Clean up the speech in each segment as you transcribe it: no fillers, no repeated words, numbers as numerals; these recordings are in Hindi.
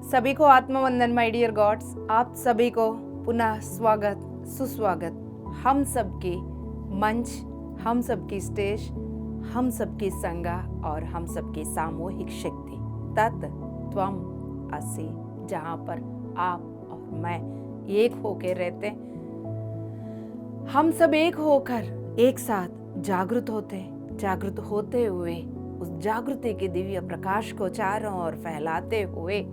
सभी को आत्मवंदन माय डियर गॉड्स। आप सभी को पुनः स्वागत सुस्वागत। हम सबकी मंच, हम सबकी स्टेज, हम सबकी संगा और हम सबकी सामूहिक शक्ति तत् त्वम असि, जहाँ पर आप और मैं एक होकर रहते, हम सब एक होकर एक साथ जागृत होते हुए उस जागृति के दिव्य प्रकाश को चारों ओर फैलाते हुए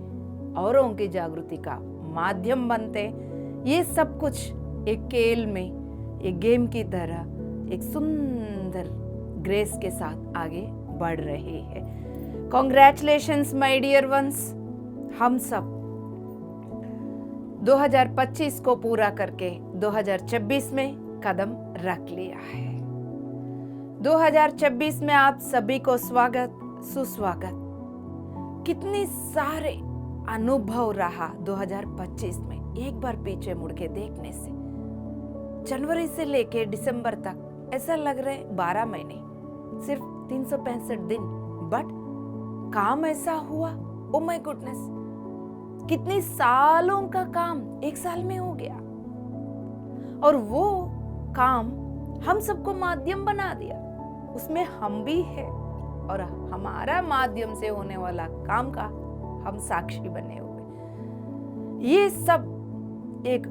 औरों की जागृति का माध्यम बनते। ये सब कुछ एक खेल में, एक गेम की तरह एक सुंदर ग्रेस के साथ आगे बढ़ रहे हैं। Congratulations my dear ones. हम सब 2025 को पूरा करके 2026 में कदम रख लिया है। 2026 में आप सभी को स्वागत सुस्वागत। कितने सारे अनुभव रहा 2025 में, एक बार पीछे मुड़ के देखने से। जनवरी से लेके दिसंबर तक ऐसा लग रहा है 12 महीने, सिर्फ 365 दिन, बट काम ऐसा हुआ, ओ माय गुडनेस, कितने सालों का काम एक साल में हो गया। और वो काम हम सबको माध्यम बना दिया, उसमें हम भी है और हमारा माध्यम से होने वाला काम का हम साक्षी बने हुए। ये सब एक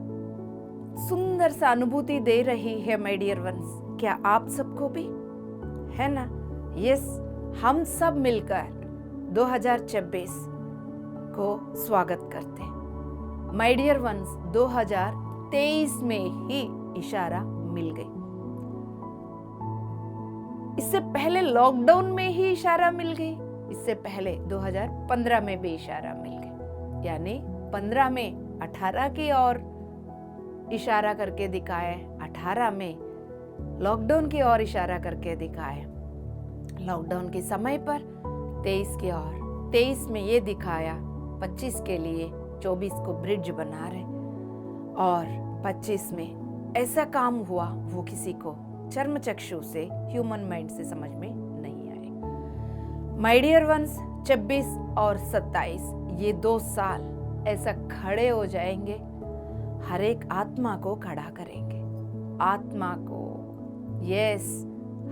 सुंदर सा अनुभूति दे रही है माय डियर वंस। क्या आप सबको भी है ना? यस, हम सब मिलकर 2026 को स्वागत करते हैं। माय डियर वंस, 2023 में ही इशारा मिल गई। इससे पहले लॉकडाउन में ही इशारा मिल गई। इससे पहले 2015 में भी इशारा मिल गई, यानी 15 में 18 की ओर इशारा करके दिखाए, 18 में लॉकडाउन की ओर इशारा करके दिखाए, लॉकडाउन के समय पर 23 की ओर, 23 में ये दिखाया, 25 के लिए 24 को ब्रिज बना रहे, और 25 में ऐसा काम हुआ वो किसी को चर्म चक्षु से, ह्यूमन माइंड से समझ में नहीं आए। माय डियर वंस, 26 और 27 ये 2 साल ऐसा खड़े हो जाएंगे, हर एक आत्मा को खड़ा करेंगे। आत्मा को, यस,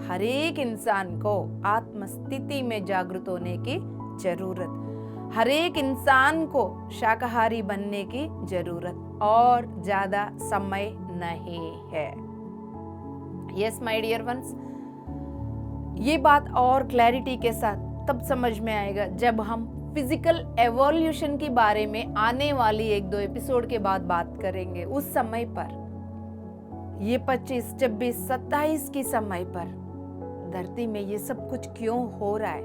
हर एक इंसान को आत्म स्थिति में जागृत होने की जरूरत, हर एक इंसान को शाकाहारी बनने की जरूरत, और ज्यादा समय नहीं है। यस माय डियर वंस, ये बात और क्लैरिटी के साथ तब समझ में आएगा जब हम फिजिकल एवोल्यूशन के बारे में आने वाली 1-2 एपिसोड के बाद बात करेंगे। उस समय पर ये 25, 26, 27 की समय पर धरती में ये सब कुछ क्यों हो रहा है,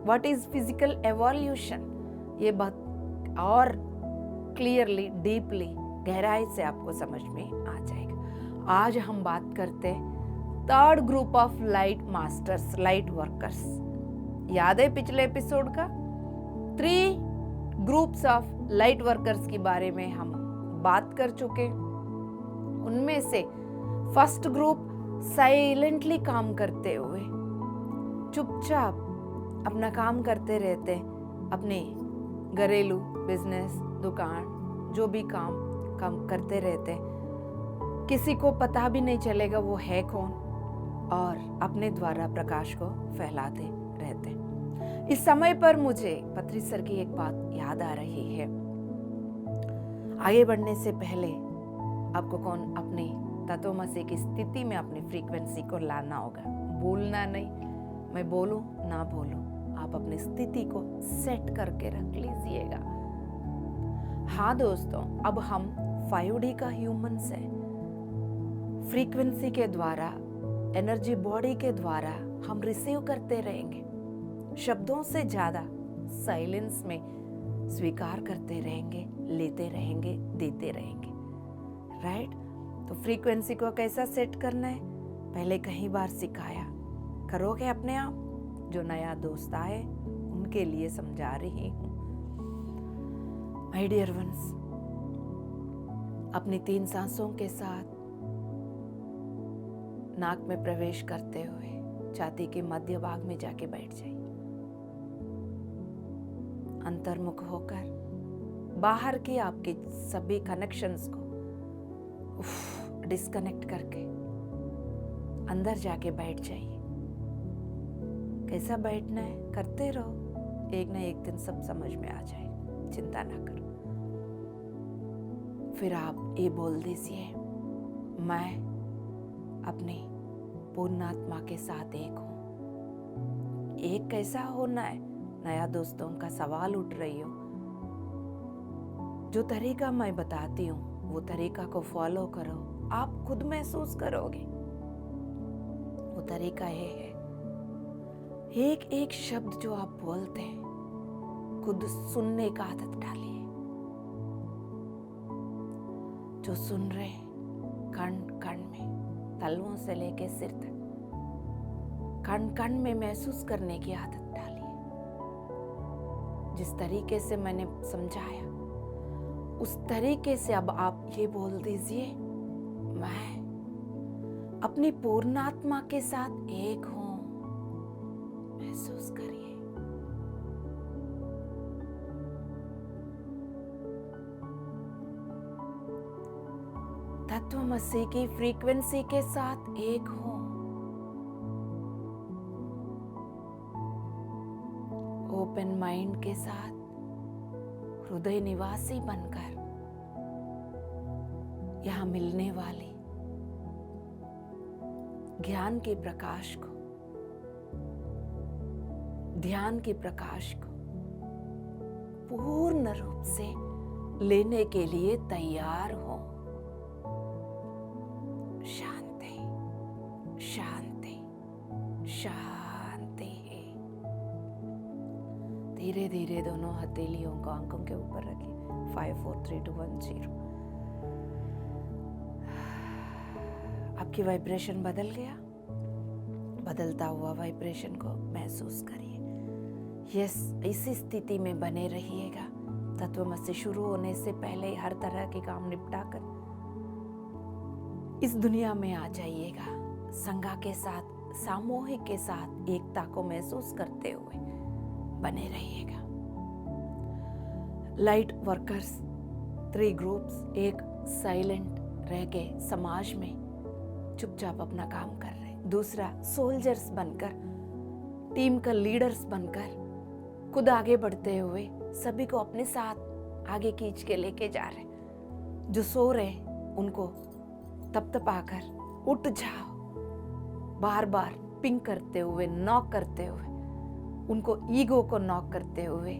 व्हाट इज फिजिकल एवोल्यूशन, ये बात और क्लियरली, डीपली, गहराई से आपको समझ में आ जाएगा। आज हम बात करते हैं 3rd group of light masters, light workers. याद है पिछले एपिसोड का? 3 ग्रुप्स ऑफ लाइट वर्कर्स के बारे में हम बात कर चुके। उनमें से फर्स्ट ग्रुप साइलेंटली काम करते हुए, चुपचाप अपना काम करते रहते, अपने घरेलू बिजनेस, दुकान, जो भी काम करते रहते, किसी को पता भी नहीं चलेगा वो है कौन, और अपने द्वारा प्रकाश को फैलाते रहते। इस समय पर मुझे पत्री सर की एक बात याद आ रही है। आगे बढ़ने से पहले आपको कौन अपनी तत्वमसी की स्थिति में अपनी फ्रीक्वेंसी को लाना होगा। बोलना नहीं, मैं बोलूं ना बोलूं, आप अपनी स्थिति को सेट करके रख लीजिएगा। हाँ दोस्तों, अब हम 5D का ह्यूमंस है। फ्रीक्वेंसी के द्वारा, एनर्जी बॉडी के द्वारा हम रिसीव करते रहेंगे, शब्दों से ज्यादा साइलेंस में स्वीकार करते रहेंगे, लेते रहेंगे, देते रहेंगे, राइट? तो फ्रीक्वेंसी को कैसा सेट करना है, पहले कई बार सिखाया, करोगे अपने आप। जो नया दोस्त आए उनके लिए समझा रही हूं। माय डियर वंस, अपनी 3 सांसों के साथ नाक में प्रवेश करते हुए छाती के मध्य भाग में जाके बैठ जाइए। अंतर्मुख होकर बाहर के आपके सभी कनेक्शंस को डिस्कनेक्ट करके अंदर जाके बैठ जाइए। कैसा बैठना है करते रहो, एक ना एक दिन सब समझ में आ जाएगा, चिंता ना करो। फिर आप ये बोल दीजिए, मैं अपनी पूर्णात्मा के साथ एक हूं। एक कैसा होना है? नया दोस्तों का सवाल उठ रही हो, जो तरीका मैं बताती हूँ वो तरीका को फॉलो करो, आप खुद महसूस करोगे। वो तरीका ये है, एक एक शब्द जो आप बोलते हैं खुद सुनने का आदत डालिए। जो सुन रहे कण कण में, तलवों से लेके सिर तक, कण कण में महसूस करने की आदत डालिए। जिस तरीके से मैंने समझाया उस तरीके से अब आप ये बोल दीजिए, मैं अपनी पूर्णात्मा के साथ एक हूं। महसूस करिए। तत्वमसी की फ्रीक्वेंसी के साथ एक हूं। ओपन माइंड के साथ हृदय निवासी बनकर यहां मिलने वाली ज्ञान के प्रकाश को, ध्यान के प्रकाश को पूर्ण रूप से लेने के लिए तैयार हो। शांति शांति शांति। धीरे धीरे दोनों हथेलियों को आंखों के ऊपर रखिए। 5 4 3 2 1 0। आपकी वाइब्रेशन बदल गया। बदलता हुआ वाइब्रेशन को महसूस करिए। यस, इसी स्थिति में बने रहिएगा। तत्वमसी शुरू होने से पहले हर तरह के काम निपटाकर इस दुनिया में आ जाइएगा। संगा के साथ, सामूहिक के साथ एकता को महसूस करते हुए बने रहिएगा। लाइट वर्कर्स 3 ग्रुप्स, एक साइलेंट रह के समाज में चुपचाप अपना काम कर रहे, दूसरा सोल्जर्स बनकर, टीम का लीडर्स बनकर खुद आगे बढ़ते हुए सभी को अपने साथ आगे खींच के लेके जा रहे। जो सो रहे उनको तपतपाकर उठ जाओ, बार बार पिंग करते हुए, नॉक करते हुए, उनको ईगो को नॉक करते हुए,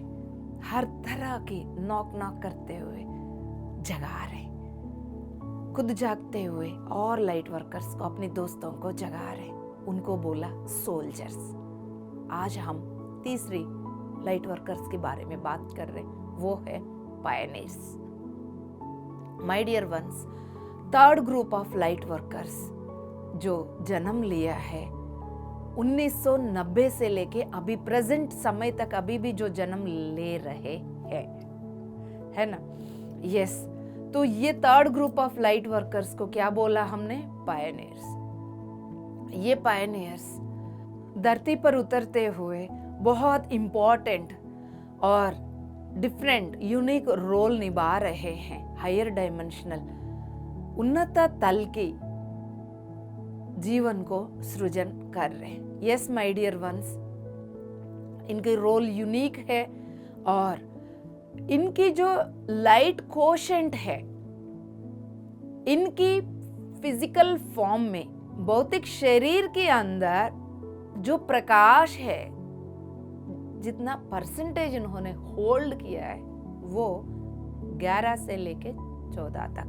हर तरह की नॉक करते हुए जगा रहे। खुद जागते हुए और लाइट वर्कर्स को, अपने दोस्तों को जगा रहे। उनको बोला सोल्जर्स। आज हम तीसरी लाइट वर्कर्स के बारे में बात कर रहे, वो है pioneers. My dear ones, 3rd group of light workers जो जन्म लिया है 1990 से लेके अभी प्रेजेंट समय तक, अभी भी जो जन्म ले रहे हैं, है ना? यस, तो ये 3rd group of light workers को क्या बोला हमने? पायनियर्स। ये पायनियर्स धरती पर उतरते हुए बहुत इंपॉर्टेंट और डिफरेंट यूनिक रोल निभा रहे हैं। हायर डायमेंशनल, उन्नत तल की जीवन को सृजन कर रहे हैं। यस माय डियर वंस, इनके रोल यूनिक है और इनकी जो लाइट कोशेंट है, इनकी फिजिकल फॉर्म में, भौतिक शरीर के अंदर जो प्रकाश है, जितना परसेंटेज इन्होंने होल्ड किया है वो 11 से लेके 14 तक,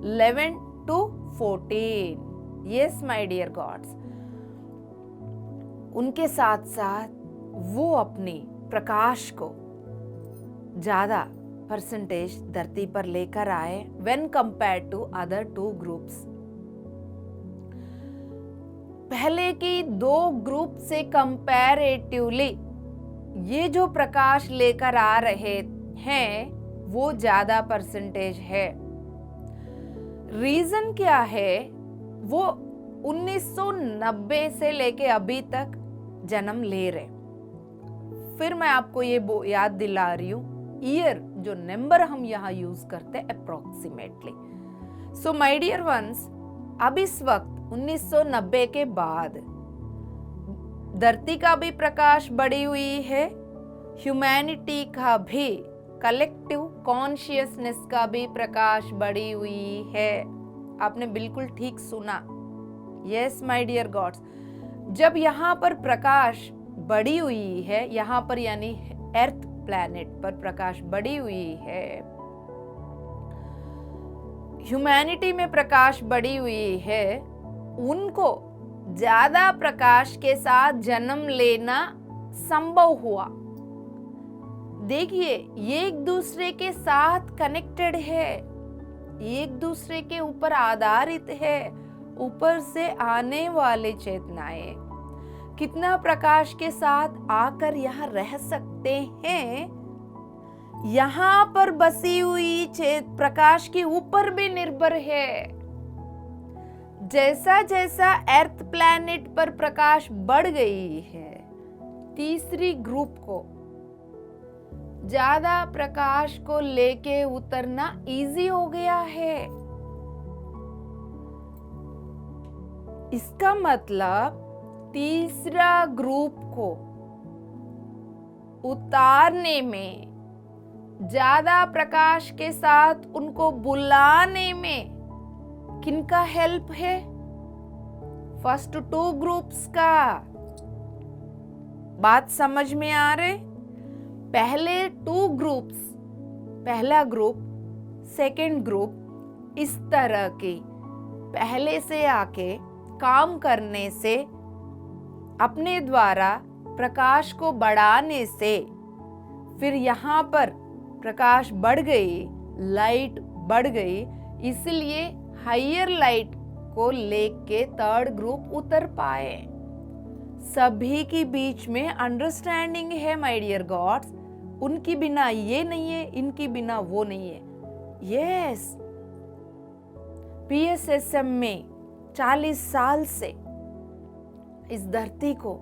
11 to 14। Yes my dear gods, उनके साथ साथ वो अपनी प्रकाश को ज्यादा परसेंटेज धरती पर लेकर आए when compared to other 2 groups. पहले की 2 ग्रुप से कंपैरेटिवली ये जो प्रकाश लेकर आ रहे हैं वो ज्यादा परसेंटेज है। रीजन क्या है? वो 1990 से लेके अभी तक जन्म ले रहे। फिर मैं आपको ये याद दिला रही हूं, ईयर जो नंबर हम यहाँ यूज करते हैं approximately. So my dear ones, अब इस वक्त 1990 के बाद धरती का भी प्रकाश बढ़ी हुई है, ह्यूमैनिटी का भी, कलेक्टिव कॉन्शियसनेस का भी प्रकाश बढ़ी हुई है। आपने बिल्कुल ठीक सुना। यस माय डियर गॉड्स, जब यहाँ पर प्रकाश बढ़ी हुई है, यहाँ पर यानी अर्थ प्लैनेट पर प्रकाश बढ़ी हुई है, ह्यूमैनिटी में प्रकाश बढ़ी हुई है, उनको ज्यादा प्रकाश के साथ जन्म लेना संभव हुआ। देखिए, ये एक दूसरे के साथ कनेक्टेड है, एक दूसरे के ऊपर आधारित है। ऊपर से आने वाले चेतनाएं कितना प्रकाश के साथ आकर यहाँ रह सकते हैं, यहाँ पर बसी हुई प्रकाश के ऊपर भी निर्भर है। जैसा जैसा अर्थ प्लैनेट पर प्रकाश बढ़ गई है, तीसरी ग्रुप को ज्यादा प्रकाश को लेके उतरना इजी हो गया है। इसका मतलब तीसरा ग्रुप को उतारने में, ज्यादा प्रकाश के साथ उनको बुलाने में किनका हेल्प है? फर्स्ट टू ग्रुप्स का। बात समझ में आ रहे? पहले टू ग्रुप्स, पहला ग्रुप, सेकंड ग्रुप, इस तरह के पहले से आके काम करने से, अपने द्वारा प्रकाश को बढ़ाने से, फिर यहाँ पर प्रकाश बढ़ गई, लाइट बढ़ गई, इसलिए हायर लाइट को लेके थर्ड ग्रुप उतर पाए। सभी के बीच में अंडरस्टैंडिंग है माय डियर गॉड्स। उनकी बिना ये नहीं है, इनकी बिना वो नहीं है। यस, PSSM में 40 साल से इस धरती को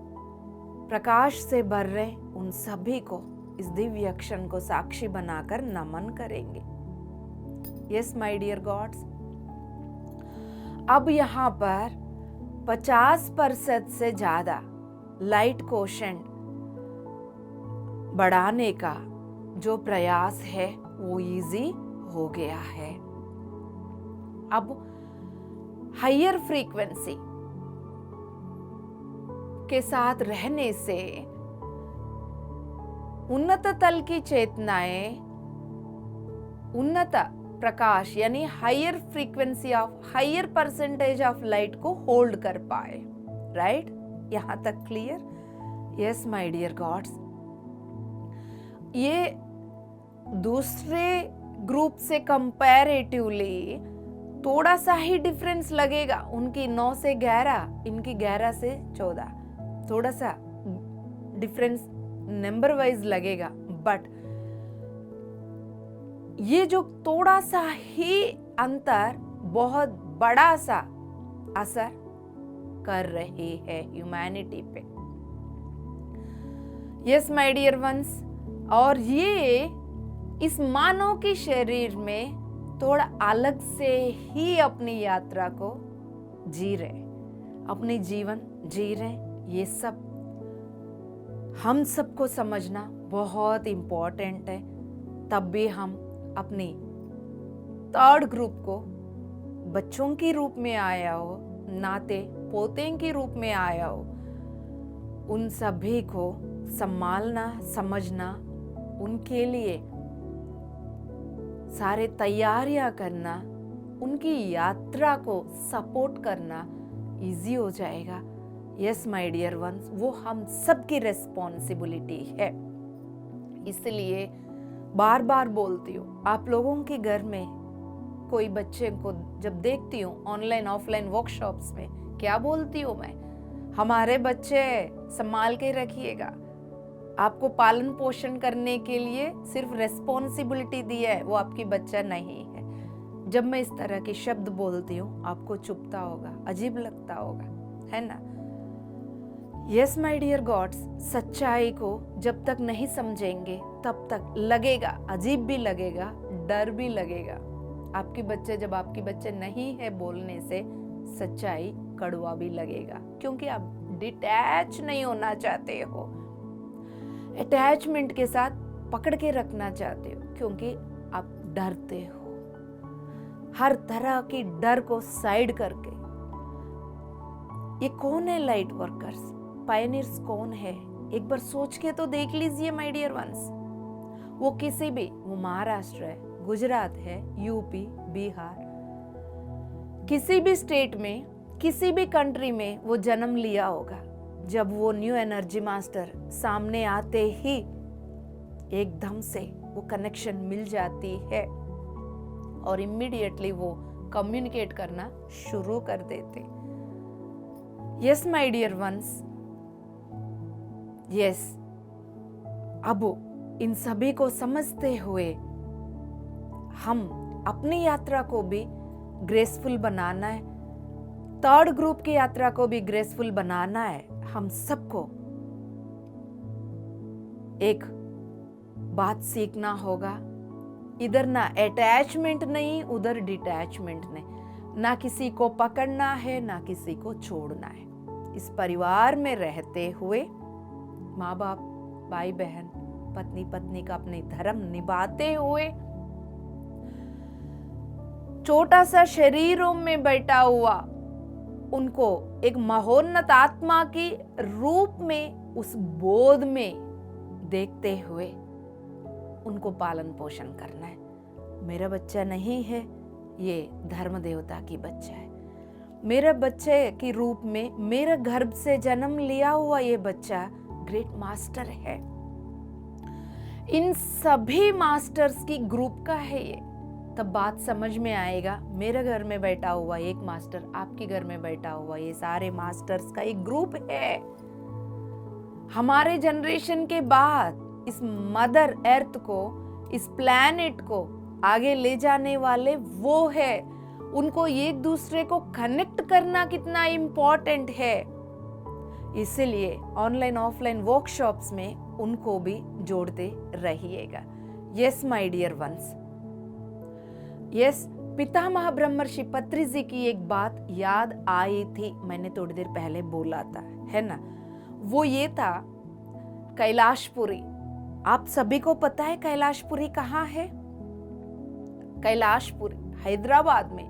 प्रकाश से भर रहे उन सभी को इस दिव्य क्षण को साक्षी बनाकर नमन करेंगे। यस माय डियर गॉड्स, अब यहाँ पर 50% से ज्यादा लाइट कोशेंट बढ़ाने का जो प्रयास है वो इजी हो गया है। अब हायर फ्रीक्वेंसी के साथ रहने से उन्नत तल की चेतनाएं उन्नत प्रकाश यानी higher frequency of, higher percentage of light को होल्ड कर पाए। राइट? यहां तक clear? Yes my dear gods, ये दूसरे ग्रुप से कंपैरेटिवली थोड़ा सा ही डिफरेंस लगेगा। उनकी 9 से 11, इनकी 11 से 14, थोड़ा सा डिफरेंस नंबर वाइज लगेगा, बट ये जो थोड़ा सा ही अंतर बहुत बड़ा सा असर कर रही है ह्यूमैनिटी पे। यस माय डियर वंस, और ये इस मानव के शरीर में थोड़ा अलग से ही अपनी यात्रा को जी रहे, अपनी जीवन जी रहे। ये सब हम सबको समझना बहुत इंपॉर्टेंट है। तब भी हम अपनी थर्ड ग्रुप को बच्चों के रूप में आया हो, नाते पोते के रूप में आया हो, उन सभी को संभालना, समझना, उनके लिए सारे तैयारियां करना, उनकी यात्रा को सपोर्ट करना इजी हो जाएगा। यस माय डियर वंस, वो हम सबकी रिस्पॉन्सिबिलिटी है। इसलिए बार बार बोलती हूँ, आप लोगों के घर में कोई बच्चे को जब देखती हूँ ऑनलाइन ऑफलाइन वर्कशॉप्स में, क्या बोलती हूँ मैं? हमारे बच्चे संभाल के रखिएगा। आपको पालन पोषण करने के लिए सिर्फ रिस्पॉन्सिबिलिटी दी है, वो आपकी बच्चा नहीं है। जब मैं इस तरह के शब्द बोलती हूँ आपको चुभता होगा, अजीब लगता होगा, है ना? यस माय डियर गॉड्स, सच्चाई को जब तक नहीं समझेंगे तब तक लगेगा, अजीब भी लगेगा, डर भी लगेगा। आपके बच्चे जब आपके बच्चे नहीं है बोलने से, सच्चाई कड़वा भी लगेगा, क्योंकि आप डिटैच नहीं होना चाहते हो, अटैचमेंट के साथ पकड़ के रखना चाहते हो, क्योंकि आप डरते हो। हर तरह की डर को साइड करके, ये कौन है लाइट वर्कर्स, पायनियर्स कौन है, एक बार सोच के तो देख लीजिए माय डियर वंस। वो किसी भी, वो महाराष्ट्र है, गुजरात है, यूपी, बिहार, किसी भी स्टेट में, किसी भी कंट्री में वो जन्म लिया होगा। जब वो न्यू एनर्जी मास्टर सामने आते ही एकदम से वो कनेक्शन मिल जाती है और इमीडिएटली वो कम्युनिकेट करना शुरू कर देते। Yes my dear ones, yes, अब इन सभी को समझते हुए हम अपनी यात्रा को भी ग्रेसफुल बनाना है, थर्ड ग्रुप की यात्रा को भी ग्रेसफुल बनाना है। हम सबको एक बात सीखना होगा, इधर ना अटैचमेंट नहीं, उधर डिटैचमेंट नहीं, ना किसी को पकड़ना है ना किसी को छोड़ना है। इस परिवार में रहते हुए माँ बाप, भाई बहन, पत्नी पत्नी का अपने धर्म निभाते हुए, छोटा सा शरीरों में बैठा हुआ उनको एक महोन्नत आत्मा की रूप में, उस बोध में देखते हुए उनको पालन पोषण करना है। मेरा बच्चा नहीं है, ये धर्म देवता की बच्चा है। मेरे बच्चे के रूप में मेरे गर्भ से जन्म लिया हुआ ये बच्चा ग्रेट मास्टर है। इन सभी मास्टर्स की ग्रुप का है ये, तब बात समझ में आएगा। मेरे घर में बैठा हुआ एक मास्टर, आपके घर में बैठा हुआ ये सारे मास्टर्स का एक ग्रुप है। हमारे जनरेशन के बाद इस मदर अर्थ को, इस प्लैनेट को आगे ले जाने वाले वो है। उनको एक दूसरे को कनेक्ट करना कितना इम्पोर्टेंट है, इसलिए ऑनलाइन ऑफलाइन वर्कशॉप्स में उनको भी जोड़ते रहिएगा। Yes my dear ones, yes, पितामह ब्रह्मर्षि पत्री जी की एक बात याद आई थी, मैंने थोड़ी देर पहले बोला था, है ना। वो ये था कैलाशपुरी। आप सभी को पता है कैलाशपुरी कहाँ है? कैलाशपुरी हैदराबाद में,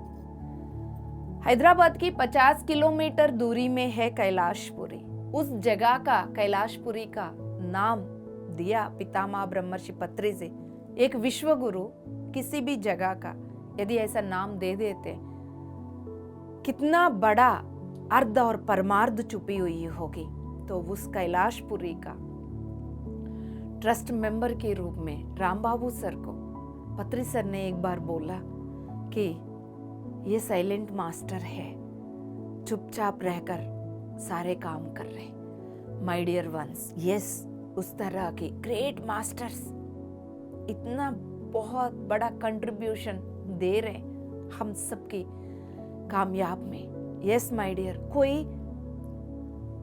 हैदराबाद की 50 किलोमीटर दूरी में है कैलाशपुरी। उस जगह का, कैलाशपुरी का नाम दिया पितामह ब्रह्मर्षि पत्री जी। एक विश्व गुरु किसी भी जगह का यदि ऐसा नाम दे देते, कितना बड़ा अर्ध और परमार्थ छुपी हुई होगी। तो उस कैलाशपुरी का ट्रस्ट मेंबर के रूप में राम बाबू सर को पत्री सर ने एक बार बोला कि ये साइलेंट मास्टर है, चुपचाप रहकर सारे काम कर रहे। माय डियर वंस, यस, उस तरह के ग्रेट मास्टर्स इतना बहुत बड़ा कंट्रीब्यूशन दे रहे हम सबकी कामयाब में। यस माय डियर, कोई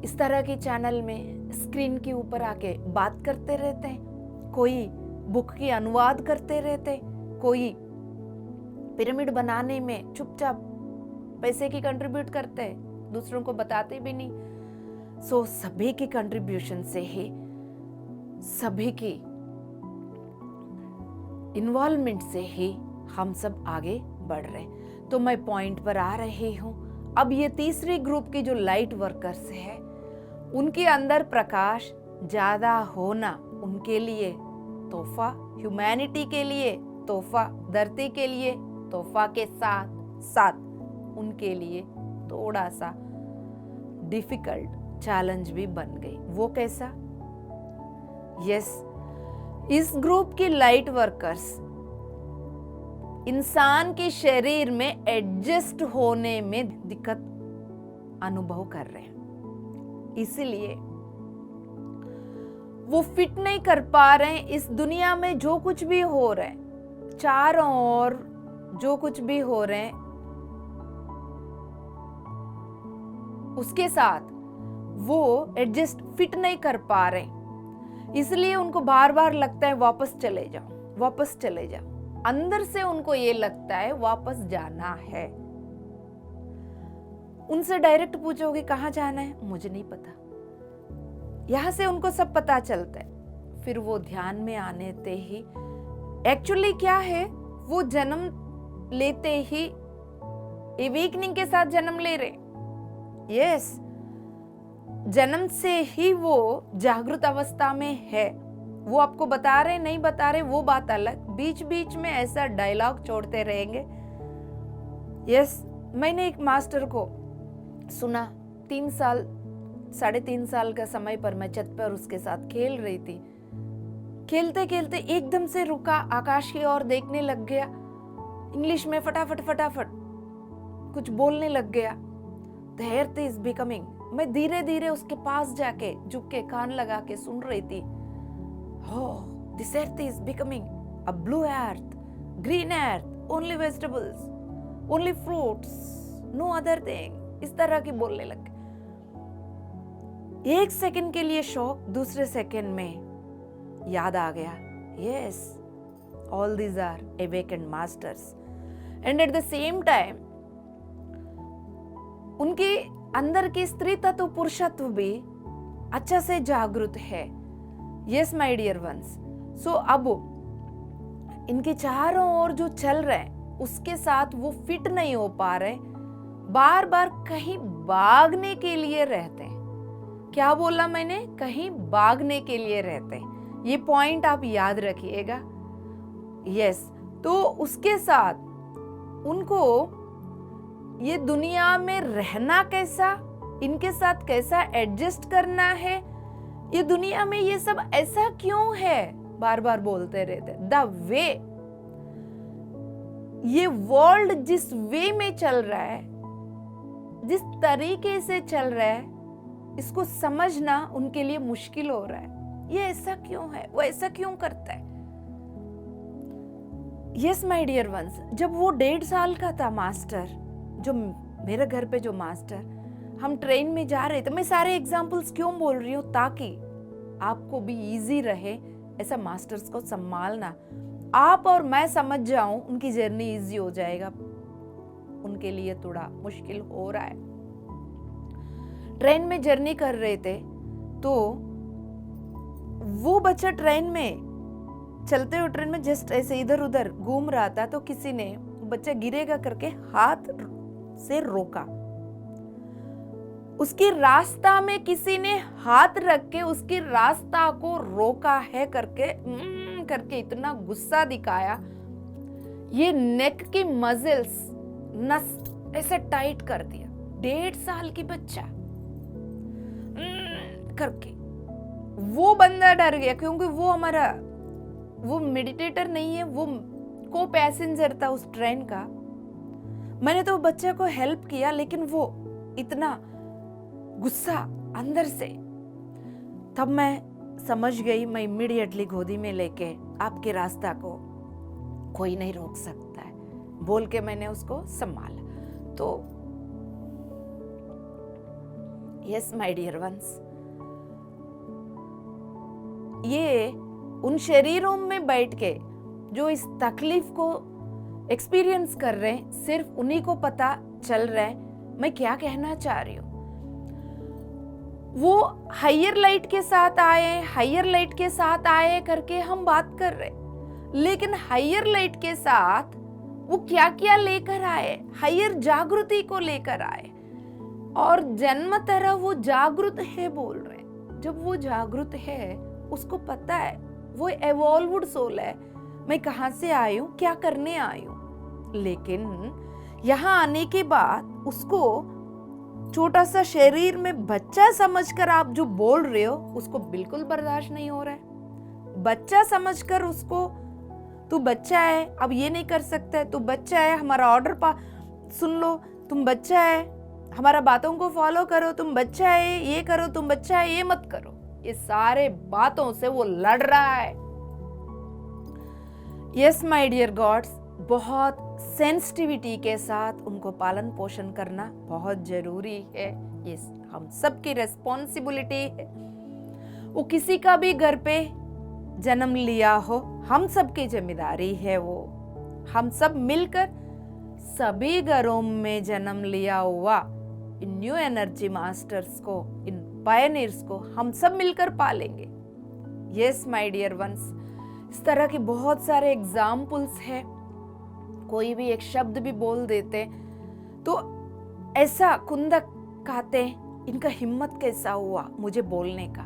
इस तरह के चैनल में स्क्रीन के ऊपर आके बात करते रहते हैं, कोई बुक की अनुवाद करते रहते, कोई पिरामिड बनाने में चुपचाप पैसे की कंट्रीब्यूट करते हैं, दूसरों को बताते भी नहीं। सो सभी की कंट्रीब्यूशन से ही, सभी की इन्वॉल्वमेंट से ही हम सब आगे बढ़ रहे हैं। तो मैं पॉइंट पर आ रही हूं। अब ये तीसरी ग्रुप की जो लाइट वर्कर्स है, उनके अंदर प्रकाश ज्यादा होना उनके लिए तोहफा, ह्यूमैनिटी के लिए तोहफा, धरती के लिए तोहफा के साथ साथ उनके लिए थोड़ा सा डिफिकल्ट चैलेंज भी बन गई। वो कैसा? यस, इस ग्रुप की लाइट वर्कर्स इंसान के शरीर में एडजस्ट होने में दिक्कत अनुभव कर रहे हैं, इसलिए वो फिट नहीं कर पा रहे हैं। इस दुनिया में जो कुछ भी हो रहा है, चारों ओर जो कुछ भी हो रहे हैं, उसके साथ वो एडजस्ट फिट नहीं कर पा रहे, इसलिए उनको बार बार लगता है वापस चले जाओ, वापस चले जाओ। अंदर से उनको ये लगता है वापस जाना है। उनसे डायरेक्ट पूछोगे कहाँ जाना है, मुझे नहीं पता। यहां से उनको सब पता चलता है। फिर वो ध्यान में आने ते ही एक्चुअली क्या है, वो जन्म लेते ही एवेकनिंग के साथ जन्म ले रहे। यस, जन्म से ही वो जागृत अवस्था में है। वो आपको बता रहे नहीं बता रहे वो बात अलग, बीच बीच में ऐसा डायलॉग छोड़ते रहेंगे। यस, मैंने एक मास्टर को सुना, 3 साल 3.5 साल का समय पर मैं छत पर उसके साथ खेल रही थी। खेलते खेलते एकदम से रुका, आकाश की ओर देखने लग गया, इंग्लिश में फटाफट फटाफट कुछ बोलने लग गया। The earth is becoming। मैं धीरे धीरे उसके पास जाके झुक के कान लगा के सुन रही थी। Oh, this earth is becoming a blue earth, green earth, only vegetables, only fruits, no other thing। इस तरह की बोलने लग गए। 1 सेकंड के लिए शौक, दूसरे सेकंड में याद आ गया, yes, all these are awakened masters। and at the same time उनके अंदर की स्त्री तत्व पुरुषत्व भी अच्छा से जागृत है। Yes my dear ones. So अब इनके चारों ओर जो चल रहे हैं उसके साथ वो फिट नहीं हो पा रहे, बार बार कहीं भागने के लिए रहते हैं। क्या बोला मैंने, कहीं भागने के लिए रहते हैं। ये पॉइंट आप याद रखिएगा। यस, तो उसके साथ उनको ये दुनिया में रहना कैसा, इनके साथ कैसा एडजस्ट करना है, ये दुनिया में ये सब ऐसा क्यों है, बार बार बोलते रहते। द वे, ये वर्ल्ड जिस वे में चल रहा है, जिस तरीके से चल रहा है, इसको समझना उनके लिए मुश्किल हो रहा है। ये ऐसा क्यों है, वो ऐसा क्यों करता है। यस माय डियर वंस, जब वो 1.5 साल का था मास्टर, जो मेरे घर पे जो मास्टर, हम ट्रेन में जा रहे थे। मैं सारे एग्जाम्पल्स क्यों बोल रही हूँ, ताकि आपको भी इजी रहे ऐसा मास्टर्स को संभालना। आप और मैं समझ जाऊं, उनकी जर्नी इजी हो जाएगा। उनके लिए थोड़ा मुश्किल हो रहा है। ट्रेन में जर्नी कर रहे थे तो वो बच्चा ट्रेन में चलते हुए ट्रेन में जस्ट ऐसे इधर उधर घूम रहा था, तो किसी ने बच्चा गिरेगा करके हाथ से रोका। उसकी रास्ता में किसी ने हाथ रख के उसकी रास्ता को रोका है करके इतना गुस्सा दिखाया, ये नेक की मसल्स नस ऐसे टाइट कर दिया। 1.5 साल की बच्चा करके वो बंदा डर गया, क्योंकि वो मेडिटेटर नहीं है, वो को पैसेंजर था उस ट्रेन का। मैंने तो बच्चे को हेल्प किया, लेकिन वो इतना गुस्सा अंदर से, तब मैं समझ गई। मैं इमीडिएटली गोदी में लेके, आपके रास्ता को कोई नहीं रोक सकता है बोल के मैंने उसको संभाला। तो यस माय डियर वंस, ये उन शरीरों में बैठ के जो इस तकलीफ को एक्सपीरियंस कर रहे हैं, सिर्फ उन्हीं को पता चल रहा है मैं क्या कहना चाह रही हूं। वो हायर लाइट के साथ आए करके हम बात कर रहे, लेकिन हायर लाइट के साथ वो क्या क्या लेकर आए, हायर जागृति को लेकर आए, और जन्म तरह वो जागृत है बोल रहे। जब वो जागृत है, उसको पता है वो एवॉल्व्ड सोल है, मैं कहां से आई हूं, क्या करने आई हूं। लेकिन यहां आने के बाद उसको छोटा सा शरीर में बच्चा समझकर आप जो बोल रहे हो, उसको बिल्कुल बर्दाश्त नहीं हो रहा है। बच्चा समझकर उसको, तू बच्चा है, अब ये नहीं कर सकता है, तू बच्चा है, हमारा ऑर्डर सुन लो, तुम बच्चा है, हमारा बातों को फॉलो करो, तुम बच्चा है, ये करो, तुम बच्चा है, ये मत करो। ये सारे बातों से वो लड़ रहा है। यस माय डियर गॉड्स, बहुत सेंसिटिविटी के साथ उनको पालन पोषण करना बहुत जरूरी है। ये हम सबकी रेस्पॉन्सिबिलिटी है। वो किसी का भी घर पे जन्म लिया हो, हम सबकी जिम्मेदारी है वो। हम सब मिलकर सभी घरों में जन्म लिया हुआ इन न्यू एनर्जी मास्टर्स को, इन पायनियर्स को हम सब मिलकर पालेंगे। यस माय डियर वंस, इस तरह के बहुत सारे एग्जाम्पल्स हैं। कोई भी एक शब्द भी बोल देते तो ऐसा कुंदक कहते, इनका हिम्मत कैसा हुआ मुझे बोलने का,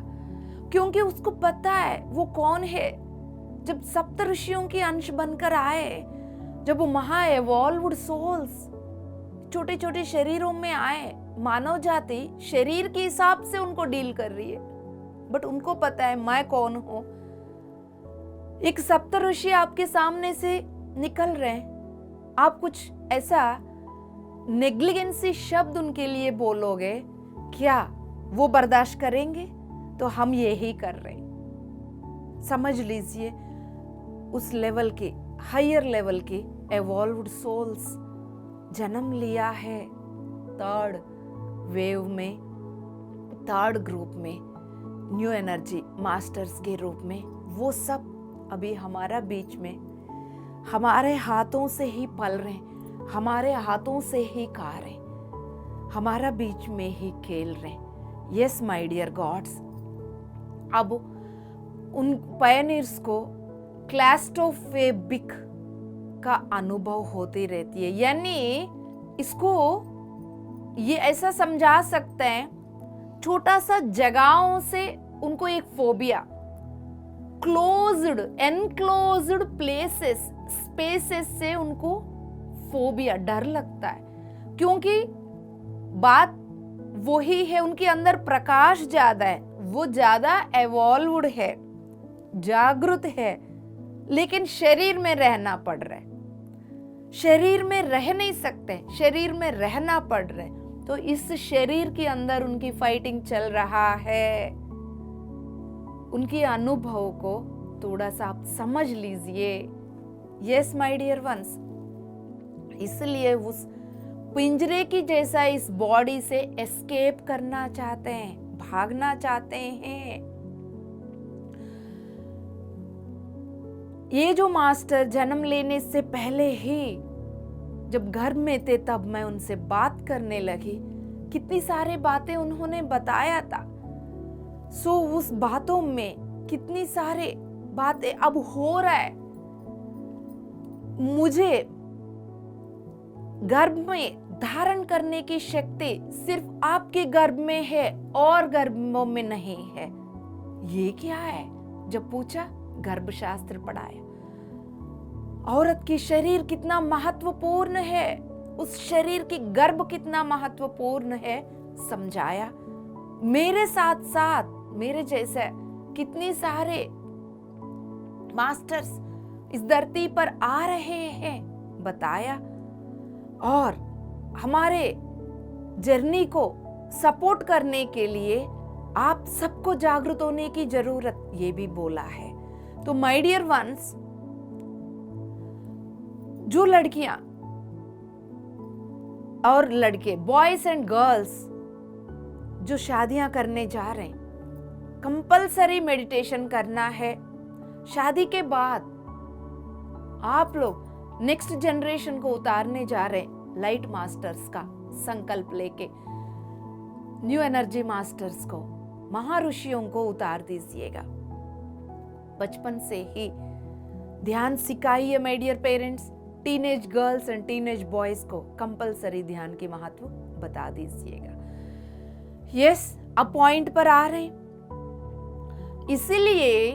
क्योंकि उसको पता है वो कौन है। जब सप्त ऋषियों के अंश बनकर आए, जब वो महा एवॉल्व्ड सोल्स छोटे छोटे शरीरों में आए, मानव जाति शरीर के हिसाब से उनको डील कर रही है, बट उनको पता है मैं कौन हूं। एक सप्त ऋषि आपके सामने से निकल रहे हैं, आप कुछ ऐसा नेग्लिजेंसी शब्द उनके लिए बोलोगे, क्या वो बर्दाश्त करेंगे? तो हम यही कर रहे हैं। समझ लीजिए उस लेवल की, हायर लेवल की एवॉल्व्ड सोल्स जन्म लिया है थर्ड वेव में, थर्ड ग्रुप में, न्यू एनर्जी मास्टर्स के रूप में। वो सब अभी हमारा बीच में, हमारे हाथों से ही पल रहे, हमारे हाथों से ही खा रहे, हमारा बीच में ही खेल रहे। यस माय डियर गॉड्स, अब उन पायनियर्स को क्लैस्ट्रोफोबिक का अनुभव होती रहती है। यानी इसको ये ऐसा समझा सकते हैं, छोटा सा जगहों से उनको एक phobia, closed enclosed places spaces से उनको फोबिया, डर लगता है, क्योंकि बात वही है, उनके अंदर प्रकाश ज्यादा है, वो ज्यादा एवॉल्व्ड है, जागृत है, लेकिन शरीर में रहना पड़ रहा है। शरीर में रह नहीं सकते, शरीर में रहना पड़ रहा है। तो इस शरीर के अंदर उनकी फाइटिंग चल रहा है। उनके अनुभव को थोड़ा सा आप समझ लीजिए। यस माय डियर वंस, इसलिए उस पिंजरे की जैसा इस बॉडी से एस्केप करना चाहते हैं, भागना चाहते हैं। ये जो मास्टर जन्म लेने से पहले ही जब घर में थे, तब मैं उनसे बात करने लगी, कितनी सारी बातें उन्होंने बताया था। सो उस बातों में कितनी सारी बातें अब हो रहा है। मुझे गर्भ में धारण करने की शक्ति सिर्फ आपके गर्भ में है और गर्भों में नहीं है। ये क्या है? जब पूछा, गर्भशास्त्र पढ़ाया। औरत की शरीर कितना महत्वपूर्ण है, उस शरीर की गर्भ कितना महत्वपूर्ण है समझाया। मेरे साथ साथ मेरे जैसे कितने सारे मास्टर्स इस धरती पर आ रहे हैं बताया, और हमारे जर्नी को सपोर्ट करने के लिए आप सबको जागरूक होने की जरूरत, ये भी बोला है। तो माय डियर वंस, जो लड़कियां और लड़के, बॉयज एंड गर्ल्स जो शादियां करने जा रहे हैं, कंपलसरी मेडिटेशन करना है। शादी के बाद आप लोग नेक्स्ट जनरेशन को उतारने जा रहे हैं, लाइट मास्टर्स का संकल्प लेके न्यू एनर्जी मास्टर्स को, महाऋषियों को उतार दीजिएगा। बचपन से ही ध्यान सिखाइए my dear parents. Teenage girls and teenage boys को कंपलसरी ध्यान के महत्व बता दीजिएगा। यस, अब पॉइंट पर आ रहे हैं। इसीलिए